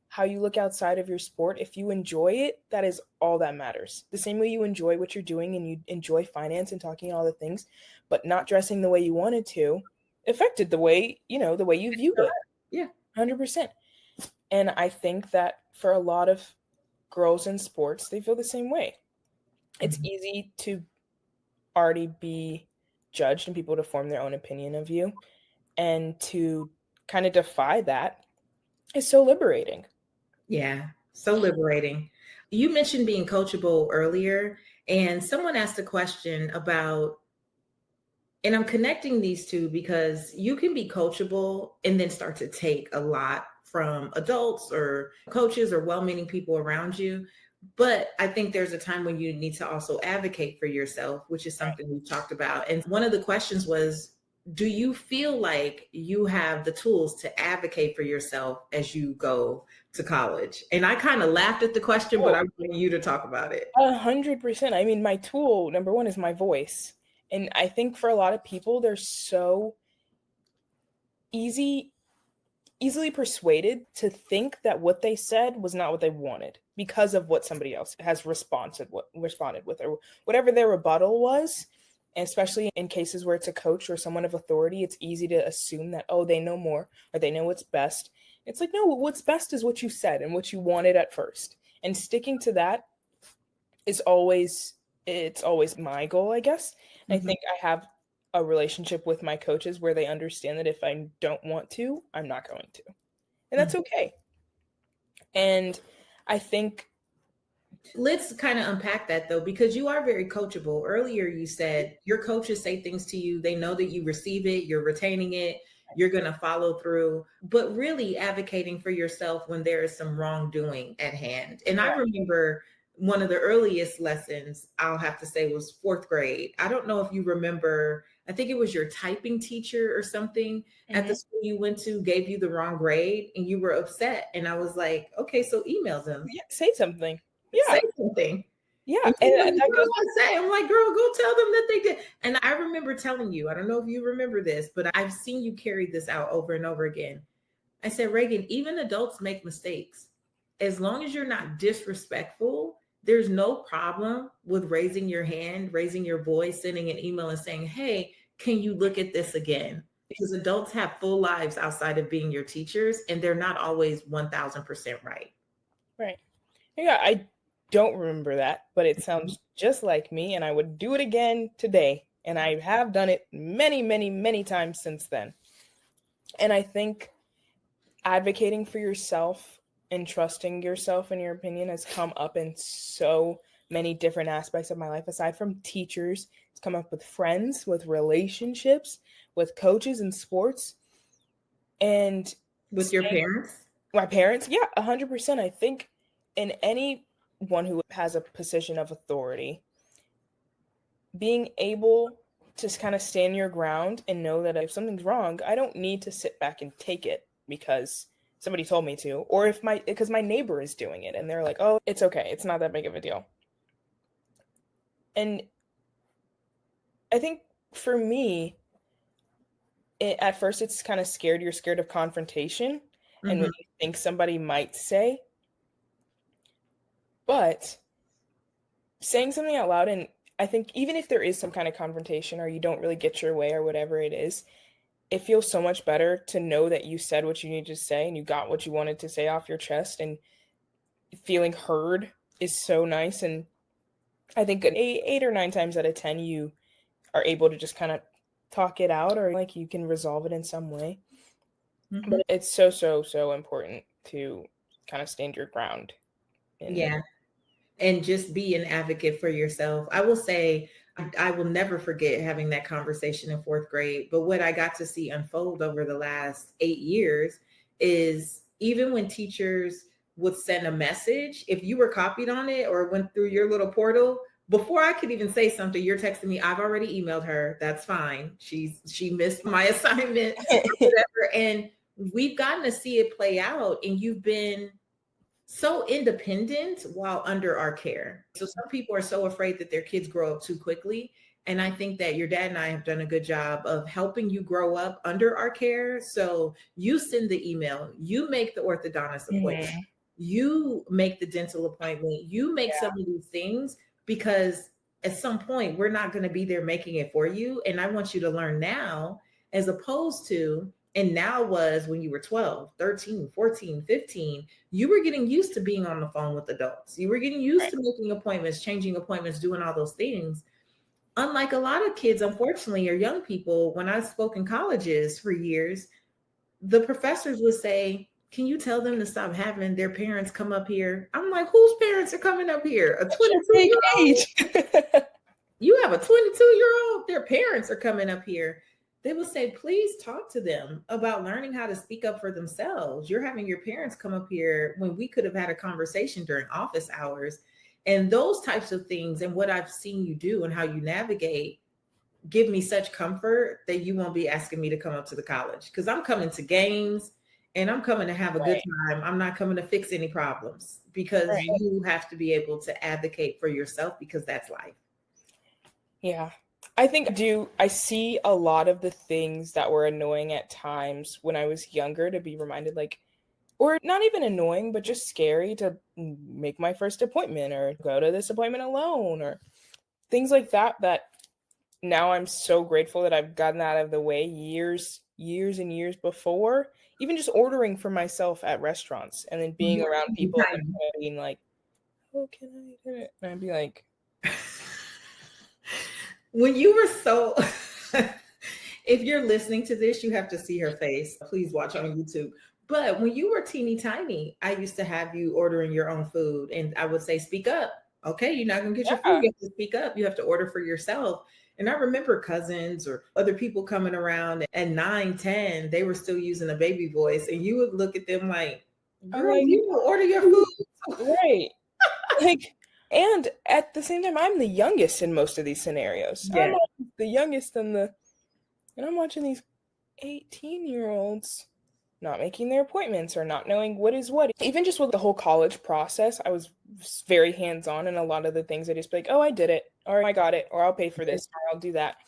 [SPEAKER 2] how you look outside of your sport. If you enjoy it, that is all that matters. The same way you enjoy what you're doing and you enjoy finance and talking all the things, but not dressing the way you wanted to affected the way you viewed it.
[SPEAKER 1] Yeah.
[SPEAKER 2] 100%. And I think that for a lot of girls in sports, they feel the same way. It's easy to already be judged and people to form their own opinion of you, and to kind of defy that is so liberating.
[SPEAKER 1] Yeah, so liberating. You mentioned being coachable earlier, and someone asked a question about, and I'm connecting these two because you can be coachable and then start to take a lot from adults or coaches or well-meaning people around you. But I think there's a time when you need to also advocate for yourself, which is something we've talked about. And one of the questions was, do you feel like you have the tools to advocate for yourself as you go to college? And I kind of laughed at the question, but I want you to talk about it.
[SPEAKER 2] 100%. I mean, my tool, number one, is my voice. And I think for a lot of people, they're so easily persuaded to think that what they said was not what they wanted because of what somebody else has responded with, or whatever their rebuttal was. And especially in cases where it's a coach or someone of authority, it's easy to assume that, oh, they know more or they know what's best. It's like, no, what's best is what you said and what you wanted at first. And sticking to that is always my goal, I guess. And I think I have a relationship with my coaches where they understand that if I don't want to, I'm not going to. And that's okay. And I think,
[SPEAKER 1] let's kind of unpack that though, because you are very coachable. Earlier, you said your coaches say things to you. They know that you receive it, you're retaining it, you're going to follow through, but really advocating for yourself when there is some wrongdoing at hand. And I remember one of the earliest lessons, I'll have to say, was fourth grade. I don't know if you remember, I think it was your typing teacher or something at the school you went to gave you the wrong grade and you were upset. And I was like, okay, so email them.
[SPEAKER 2] yeah, say something. Yeah.
[SPEAKER 1] Say something.
[SPEAKER 2] Yeah.
[SPEAKER 1] And
[SPEAKER 2] And that goes,
[SPEAKER 1] I'm like, girl, go tell them that they did. And I remember telling you, I don't know if you remember this, but I've seen you carry this out over and over again. I said, Reagan, even adults make mistakes. As long as you're not disrespectful, there's no problem with raising your hand, raising your voice, sending an email and saying, hey, can you look at this again? Because adults have full lives outside of being your teachers, and they're not always 1000% right.
[SPEAKER 2] Right. Yeah, I don't remember that, but it sounds just like me, and I would do it again today. And I have done it many, many, many times since then. And I think advocating for yourself and trusting yourself and your opinion has come up in so many different aspects of my life. Aside from teachers, it's come up with friends, with relationships, with coaches in sports, and
[SPEAKER 1] with your parents.
[SPEAKER 2] My parents, yeah, 100%. I think in anyone who has a position of authority, being able to kind of stand your ground and know that if something's wrong, I don't need to sit back and take it because somebody told me to, or because my neighbor is doing it and they're like, oh, it's okay, it's not that big of a deal. And I think for me, at first it's kind of you're scared of confrontation and what you think somebody might say. But saying something out loud, and I think even if there is some kind of confrontation or you don't really get your way or whatever it is, it feels so much better to know that you said what you needed to say and you got what you wanted to say off your chest, and feeling heard is so nice. And I think 8 or 9 times out of 10, you are able to just kind of talk it out, or like you can resolve it in some way. But it's so, so, so important to kind of stand your ground.
[SPEAKER 1] Yeah. and just be an advocate for yourself. I will say, I will never forget having that conversation in fourth grade. But what I got to see unfold over the last 8 years is even when teachers would send a message, if you were copied on it or went through your little portal, before I could even say something, you're texting me, I've already emailed her. That's fine. She missed my assignment or whatever. And we've gotten to see it play out. And you've been so independent while under our care. So some people are so afraid that their kids grow up too quickly. And I think that your dad and I have done a good job of helping you grow up under our care. So you send the email, you make the orthodontist appointment, you make the dental appointment, you make some of these things, because at some point we're not going to be there making it for you. And I want you to learn now, as opposed to, and now was when you were 12, 13, 14, 15, you were getting used to being on the phone with adults. You were getting used to making appointments, changing appointments, doing all those things. Unlike a lot of kids, unfortunately, or young people, when I spoke in colleges for years, the professors would say, can you tell them to stop having their parents come up here? I'm like, whose parents are coming up here? A 22-year-old? You have a 22-year-old? Their parents are coming up here. They will say, please talk to them about learning how to speak up for themselves. You're having your parents come up here when we could have had a conversation during office hours. And those types of things, and what I've seen you do and how you navigate, give me such comfort that you won't be asking me to come up to the college, because I'm coming to games and I'm coming to have a good time. I'm not coming to fix any problems, because you have to be able to advocate for yourself, because that's life.
[SPEAKER 2] Yeah. I think I see a lot of the things that were annoying at times when I was younger to be reminded, like, or not even annoying, but just scary to make my first appointment or go to this appointment alone or things like that, that now I'm so grateful that I've gotten out of the way years and years before, even just ordering for myself at restaurants and then being around people and being like, oh, can I do it? And I'd be like,
[SPEAKER 1] when you were so, if you're listening to this, you have to see her face. Please watch on YouTube. But when you were teeny tiny, I used to have you ordering your own food, and I would say, speak up. Okay, you're not going to get your food. You have to speak up. You have to order for yourself. And I remember cousins or other people coming around at 9, 10, they were still using a baby voice. And you would look at them like, girl, you will order your food.
[SPEAKER 2] Right. Like, and at the same time, I'm the youngest in most of these scenarios. I'm the youngest and I'm watching these 18-year-olds not making their appointments or not knowing what is what. Even just with the whole college process, I was very hands-on in a lot of the things. I just be like, oh, I did it, or I got it, or I'll pay for this, or I'll do that.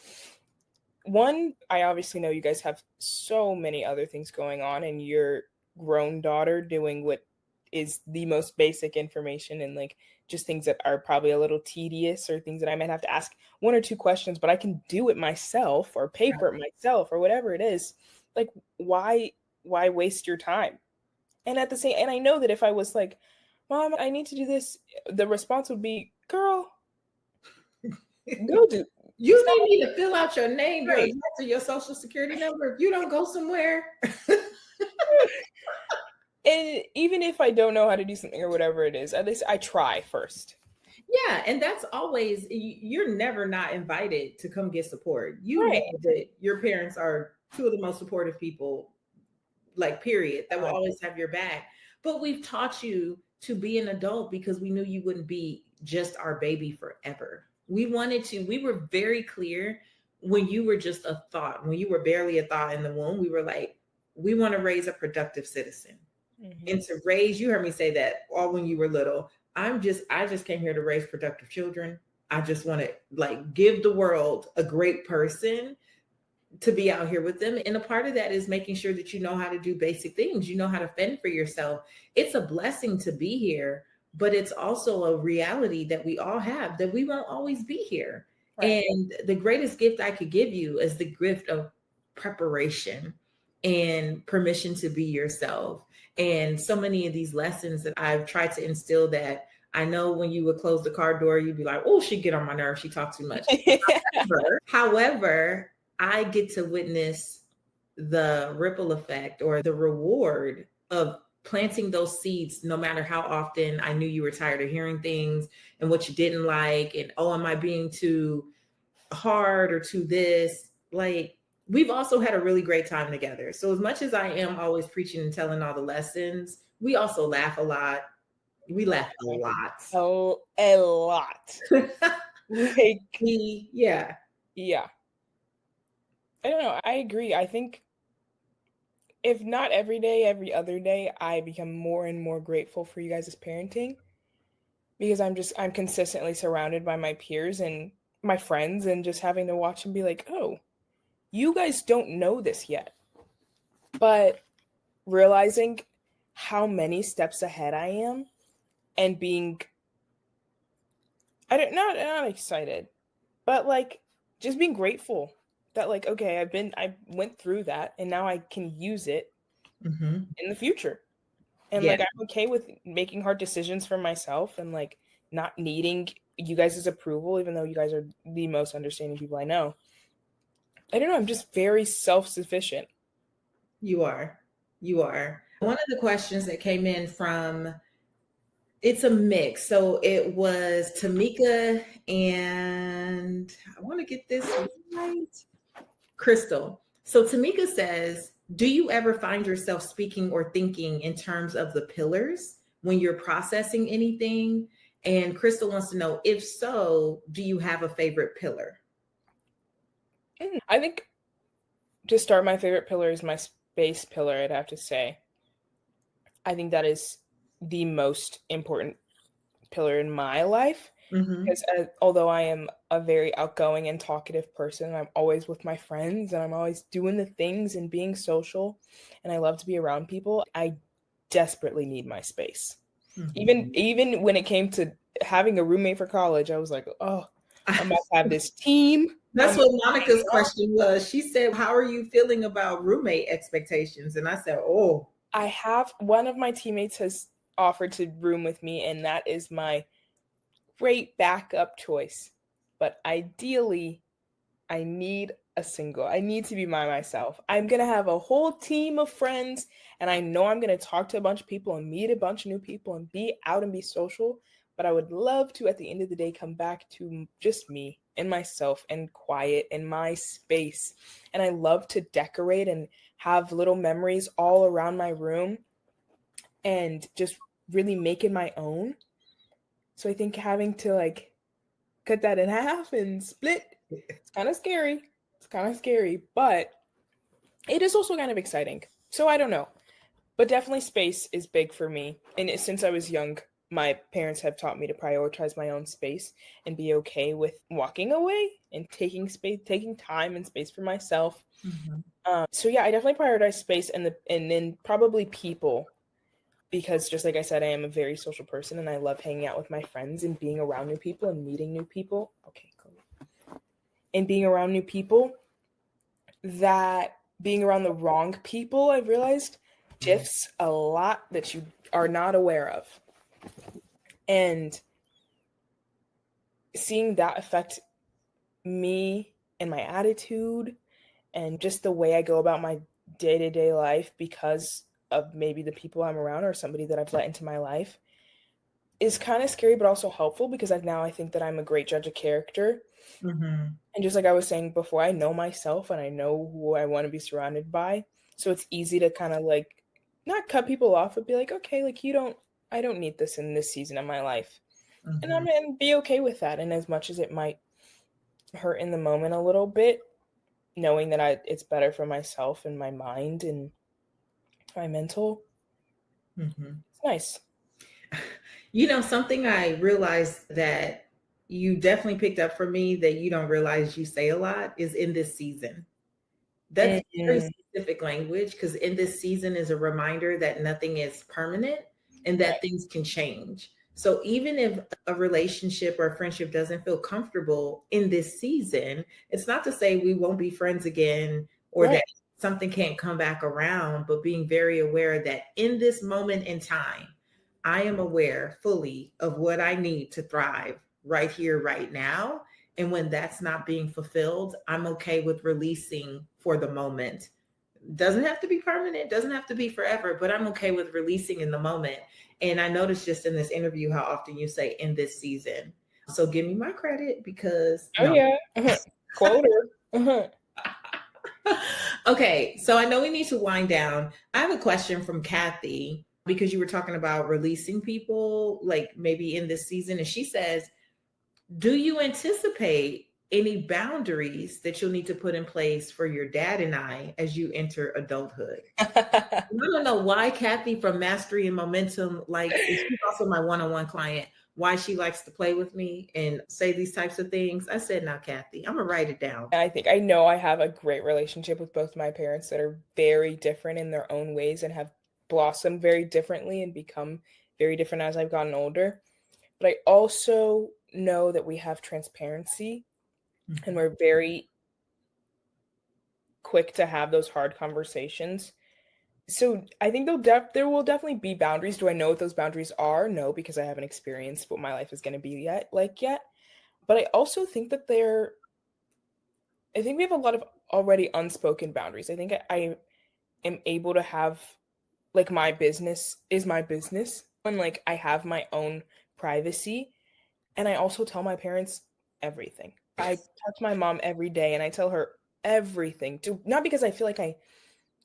[SPEAKER 2] One, I obviously know you guys have so many other things going on, and your grown daughter doing what is the most basic information and like just things that are probably a little tedious or things that I might have to ask 1 or 2 questions, but I can do it myself or pay for it myself or whatever it is. Like, why waste your time? And at the same, and I know that if I was like, Mom, I need to do this, the response would be, girl, go do.
[SPEAKER 1] You may need to fill out your name, your address, or your social security number. If you don't go somewhere.
[SPEAKER 2] And even if I don't know how to do something or whatever it is, at least I try first.
[SPEAKER 1] Yeah. And that's always, you're never not invited to come get support. You know that your parents are 2 of the most supportive people, like, period, that will always have your back. But we've taught you to be an adult because we knew you wouldn't be just our baby forever. We were very clear when you were just a thought, when you were barely a thought in the womb, we were like, we want to raise a productive citizen. And to raise, you heard me say that all when you were little, I just came here to raise productive children. I just want to, like, give the world a great person to be out here with them. And a part of that is making sure that you know how to do basic things. You know how to fend for yourself. It's a blessing to be here, but it's also a reality that we all have, that we won't always be here. Right. And the greatest gift I could give you is the gift of preparation and permission to be yourself. And so many of these lessons that I've tried to instill, that I know when you would close the car door, you'd be like, oh, she get on my nerves. She talks too much. However, I get to witness the ripple effect or the reward of planting those seeds, no matter how often I knew you were tired of hearing things and what you didn't like, and oh, am I being too hard or too this? Like, we've also had a really great time together. So as much as I am always preaching and telling all the lessons, we also laugh a lot. We laugh a lot.
[SPEAKER 2] Oh, a lot. Like,
[SPEAKER 1] yeah.
[SPEAKER 2] I don't know. I agree. I think if not every day, every other day, I become more and more grateful for you guys' parenting, because I'm consistently surrounded by my peers and my friends, and just having to watch and be like, oh, you guys don't know this yet. But realizing how many steps ahead I am, and being, not excited, but like just being grateful that, like, okay, I went through that, and now I can use it in the future. And like, I'm okay with making hard decisions for myself, and like not needing you guys' approval, even though you guys are the most understanding people I know. I don't know. I'm just very self-sufficient.
[SPEAKER 1] You are. One of the questions that came in from, it's a mix. So it was Tamika and I want to get this right. Crystal. So Tamika says, do you ever find yourself speaking or thinking in terms of the pillars when you're processing anything? And Crystal wants to know, if so, do you have a favorite pillar?
[SPEAKER 2] I think to start, my favorite pillar is my space pillar, I'd have to say. I think that is the most important pillar in my life. Because although I am a very outgoing and talkative person, I'm always with my friends, and I'm always doing the things and being social, and I love to be around people, I desperately need my space. Even when it came to having a roommate for college, I was like, oh, I must have this team.
[SPEAKER 1] That's what Monica's question was. She said, how are you feeling about roommate expectations? And I said, oh.
[SPEAKER 2] I have, one of my teammates has offered to room with me, and that is my great backup choice. But ideally, I need a single. I need to be by myself. I'm going to have a whole team of friends, and I know I'm going to talk to a bunch of people and meet a bunch of new people and be out and be social. But I would love to, at the end of the day, come back to just me and myself and quiet and my space. And I love to decorate and have little memories all around my room and just really make it my own. So I think having to like cut that in half and split, it's kind of scary. But it is also kind of exciting. So I don't know. But definitely space is big for me. And since I was young, my parents have taught me to prioritize my own space and be okay with walking away and taking time and space for myself. So yeah, I definitely prioritize space and then probably people, because just like I said, I am a very social person and I love hanging out with my friends and being around new people and meeting new people. Okay, cool. And being around new people, that being around the wrong people, I've realized, shifts a lot that you are not aware of. And seeing that affect me and my attitude and just the way I go about my day-to-day life because of maybe the people I'm around or somebody that I've let into my life is kind of scary, but also helpful, because I think that I'm a great judge of character. And just like I was saying before, I know myself and I know who I want to be surrounded by. So it's easy to kind of like not cut people off, but be like, okay, like I don't need this in this season of my life. And I'm going to be okay with that. And as much as it might hurt in the moment a little bit, knowing that it's better for myself and my mind and my mental, it's nice.
[SPEAKER 1] You know, something I realized that you definitely picked up for me that you don't realize you say a lot is in this season. That's very specific language, because in this season is a reminder that nothing is permanent and that things can change. So even if a relationship or a friendship doesn't feel comfortable in this season, it's not to say we won't be friends again or that something can't come back around, but being very aware that in this moment in time, I am aware fully of what I need to thrive right here, right now. And when that's not being fulfilled, I'm okay with releasing for the moment Doesn't have to be permanent, doesn't have to be forever, but I'm okay with releasing in the moment. And I noticed just in this interview how often you say in this season. So give me my credit because
[SPEAKER 2] yeah. Quoter.
[SPEAKER 1] Okay, so I know we need to wind down. I have a question from Kathy because you were talking about releasing people like maybe in this season. And she says, do you anticipate any boundaries that you'll need to put in place for your dad and I as you enter adulthood? I don't know why Kathy from Mastery and Momentum, she's also my one-on-one client, why she likes to play with me and say these types of things. I said, now, Kathy, I'm going to write it down.
[SPEAKER 2] I know I have a great relationship with both my parents that are very different in their own ways and have blossomed very differently and become very different as I've gotten older. But I also know that we have transparency and we're very quick to have those hard conversations. So I think there will definitely be boundaries. Do I know what those boundaries are? No, because I haven't experienced what my life is going to be yet. But I also think that I think we have a lot of already unspoken boundaries. I think I am able to have, like, my business is my business and like I have my own privacy. And I also tell my parents everything. I touch my mom every day and I tell her everything, not because I feel like I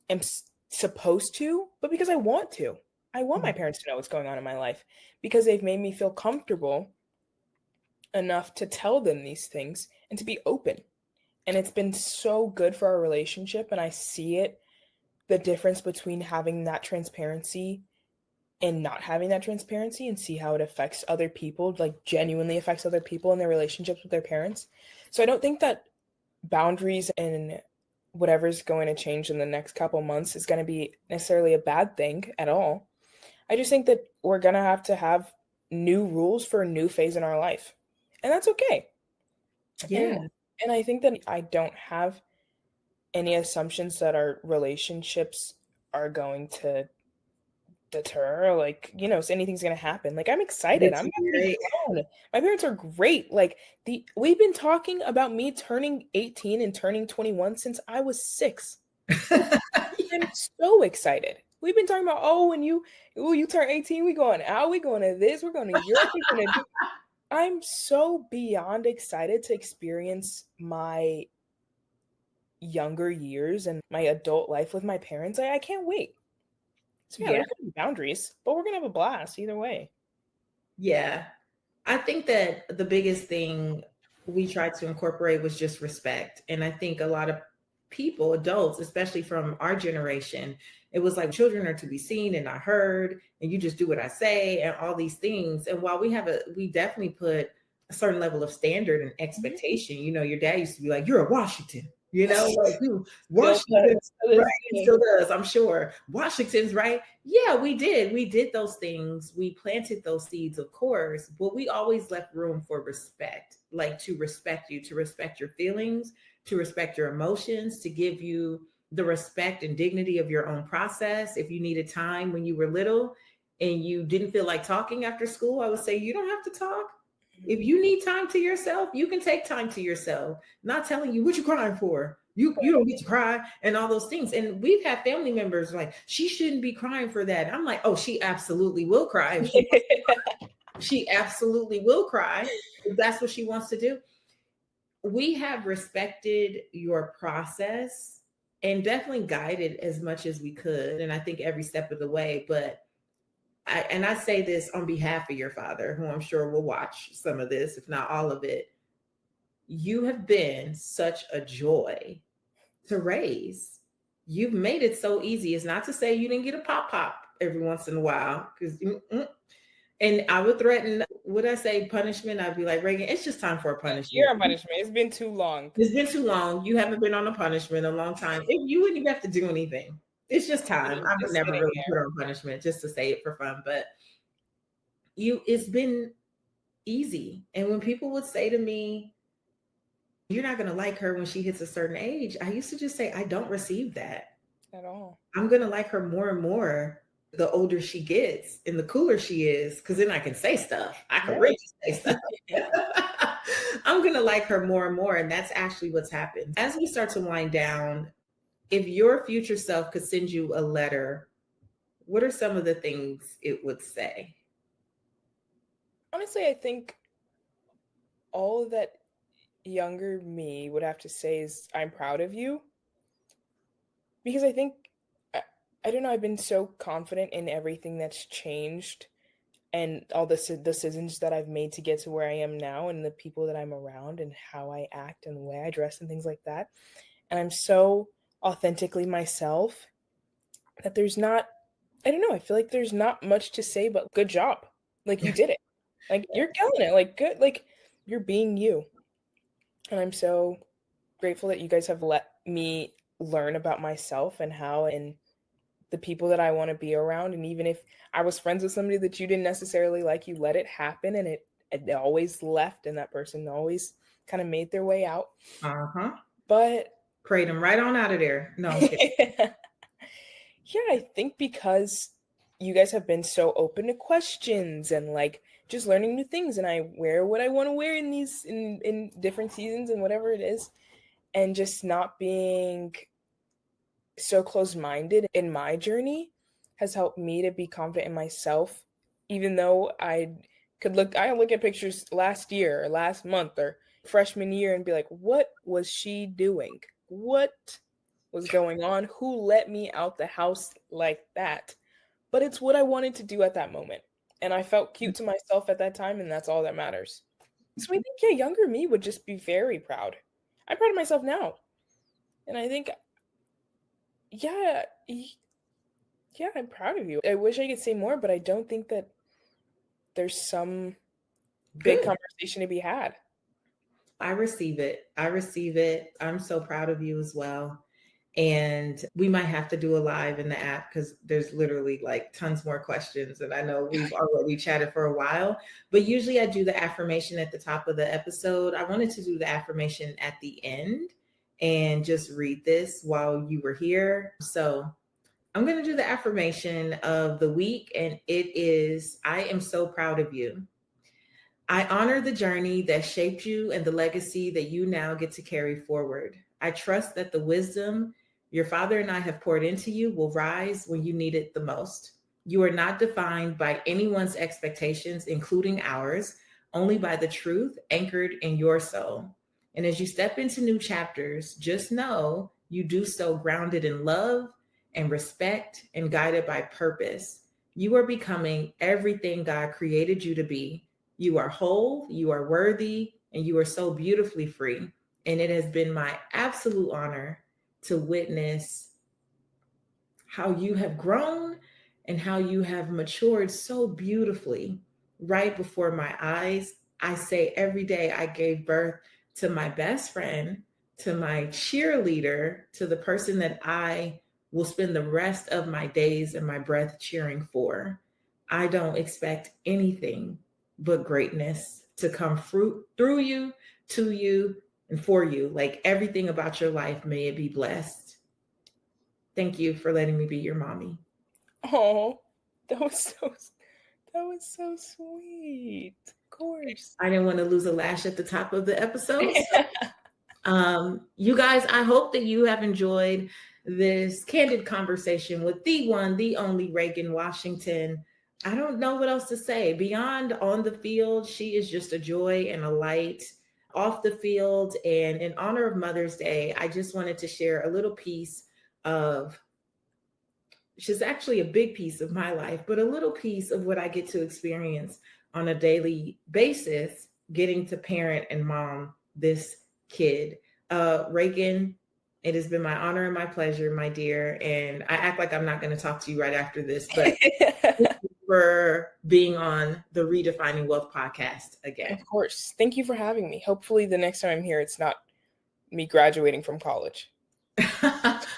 [SPEAKER 2] am supposed to, but because I want to. I want my parents to know what's going on in my life because they've made me feel comfortable enough to tell them these things and to be open. And it's been so good for our relationship. And I see the difference between having that transparency and not having that transparency, and see how it affects other people, like genuinely affects other people in their relationships with their parents. So I don't think that boundaries and whatever's going to change in the next couple months is going to be necessarily a bad thing at all. I just think that we're going to have new rules for a new phase in our life. And that's okay.
[SPEAKER 1] Yeah.
[SPEAKER 2] And I think that I don't have any assumptions that our relationships are going to deter, like, so anything's going to happen. Like, I'm excited. I'm having fun. My parents are great. Like, we've been talking about me turning 18 and turning 21 since I was 6. I'm so excited. We've been talking about, when you turn 18, we going out, we going to this, we're going to Europe, we're going to do. I'm so beyond excited to experience my younger years and my adult life with my parents. I can't wait. So there's going to be boundaries, but we're going to have a blast either way.
[SPEAKER 1] Yeah. I think that the biggest thing we tried to incorporate was just respect. And I think a lot of people, adults, especially from our generation, it was like children are to be seen and not heard, and you just do what I say and all these things. And while we definitely put a certain level of standard and expectation, your dad used to be like, you're a Washington. Like Washington, right? He still does, I'm sure. Washington's right. Yeah, we did. We did those things. We planted those seeds, of course, but we always left room for respect, like to respect you, to respect your feelings, to respect your emotions, to give you the respect and dignity of your own process. If you needed time when you were little and you didn't feel like talking after school, I would say you don't have to talk. If you need time to yourself, you can take time to yourself. Not telling you what you crying for. You don't get to cry and all those things. And we've had family members like, she shouldn't be crying for that. I'm like, oh, she absolutely will cry. She absolutely will cry if that's what she wants to do. We have respected your process and definitely guided as much as we could. And I think every step of the way, but I say this on behalf of your father, who I'm sure will watch some of this, if not all of it. You have been such a joy to raise. You've made it so easy. It's not to say you didn't get a pop every once in a while, and I would threaten, would I say punishment? I'd be like, Reagan, it's just time for a punishment.
[SPEAKER 2] You're on punishment. It's been too long.
[SPEAKER 1] It's been too long. You haven't been on a punishment in a long time. You wouldn't even have to do anything. It's just time. I would never really put on punishment just to say it for fun, but it's been easy. And when people would say to me, you're not going to like her when she hits a certain age, I used to just say, I don't receive that
[SPEAKER 2] at all.
[SPEAKER 1] I'm going to like her more and more the older she gets and the cooler she is, because then I can say stuff. I can really say stuff. I'm going to like her more and more. And that's actually what's happened. As we start to wind down, if your future self could send you a letter, what are some of the things it would say?
[SPEAKER 2] Honestly, I think all that younger me would have to say is, I'm proud of you. Because I think, I don't know, I've been so confident in everything that's changed and all the decisions that I've made to get to where I am now, and the people that I'm around and how I act and the way I dress and things like that. And I'm so authentically myself that there's not, I don't know, I feel like there's not much to say but good job. Like, you did it. Like, you're killing it. Like, good. Like, you're being you. And I'm so grateful that you guys have let me learn about myself and how and the people that I want to be around. And even if I was friends with somebody that you didn't necessarily like, you let it happen, and it always left, and that person always kind of made their way out. But
[SPEAKER 1] prayed them right on out of there. No, I'm kidding.
[SPEAKER 2] Yeah, I think because you guys have been so open to questions and like just learning new things, and I wear what I want to wear in these in different seasons and whatever it is, and just not being so closed-minded in my journey has helped me to be confident in myself, even though I look at pictures last year or last month or freshman year and be like, what was she doing? What was going on? Who let me out the house like that? But it's what I wanted to do at that moment. And I felt cute to myself at that time, and that's all that matters. So I think, yeah, younger me would just be very proud. I'm proud of myself now. And I think, yeah, I'm proud of you. I wish I could say more, but I don't think that there's some big conversation to be had.
[SPEAKER 1] I receive it. I'm so proud of you as well. And we might have to do a live in the app because there's literally like tons more questions. And I know we've already chatted for a while, but usually I do the affirmation at the top of the episode. I wanted to do the affirmation at the end and just read this while you were here. So I'm going to do the affirmation of the week, and it is, I am so proud of you. I honor the journey that shaped you and the legacy that you now get to carry forward. I trust that the wisdom your father and I have poured into you will rise when you need it the most. You are not defined by anyone's expectations, including ours, only by the truth anchored in your soul. And as you step into new chapters, just know you do so grounded in love and respect and guided by purpose. You are becoming everything God created you to be. You are whole, you are worthy, and you are so beautifully free. And it has been my absolute honor to witness how you have grown and how you have matured so beautifully right before my eyes. I say every day I gave birth to my best friend, to my cheerleader, to the person that I will spend the rest of my days and my breath cheering for. I don't expect anything but greatness to come through you, to you, and for you. Like everything about your life, may it be blessed. Thank you for letting me be your mommy.
[SPEAKER 2] Oh, that was so sweet. Of course.
[SPEAKER 1] I didn't want to lose a lash at the top of the episode. You guys, I hope that you have enjoyed this candid conversation with the one, the only Reagan Washington. I don't know what else to say. Beyond on the field, she is just a joy and a light off the field. And in honor of Mother's Day, I just wanted to share a little piece of, she's actually a big piece of my life, but a little piece of what I get to experience on a daily basis, getting to parent and mom this kid. Reagan, it has been my honor and my pleasure, my dear. And I act like I'm not going to talk to you right after this, but thank you for being on the Redefining Wealth podcast again.
[SPEAKER 2] Of course. Thank you for having me. Hopefully the next time I'm here, it's not me graduating from college.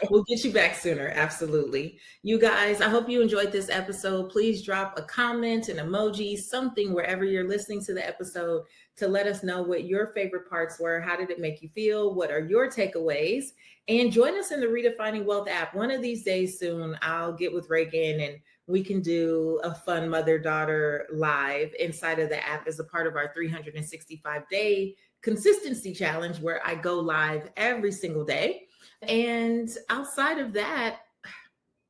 [SPEAKER 1] We'll get you back sooner. Absolutely. You guys, I hope you enjoyed this episode. Please drop a comment, an emoji, something wherever you're listening to the episode to let us know what your favorite parts were. How did it make you feel? What are your takeaways? And join us in the Redefining Wealth app. One of these days soon, I'll get with Reagan and we can do a fun mother-daughter live inside of the app as a part of our 365-day consistency challenge where I go live every single day. And outside of that,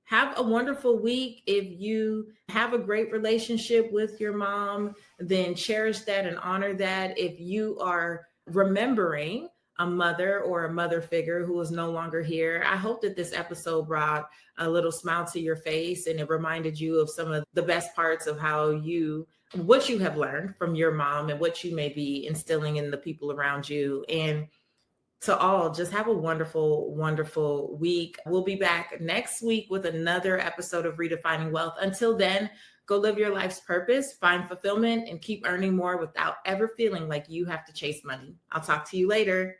[SPEAKER 1] have a wonderful week. If you have a great relationship with your mom, then cherish that and honor that. If you are remembering a mother or a mother figure who is no longer here, I hope that this episode brought a little smile to your face and it reminded you of some of the best parts of what you have learned from your mom and what you may be instilling in the people around you. And to all, just have a wonderful, wonderful week. We'll be back next week with another episode of Redefining Wealth. Until then, go live your life's purpose, find fulfillment, and keep earning more without ever feeling like you have to chase money. I'll talk to you later.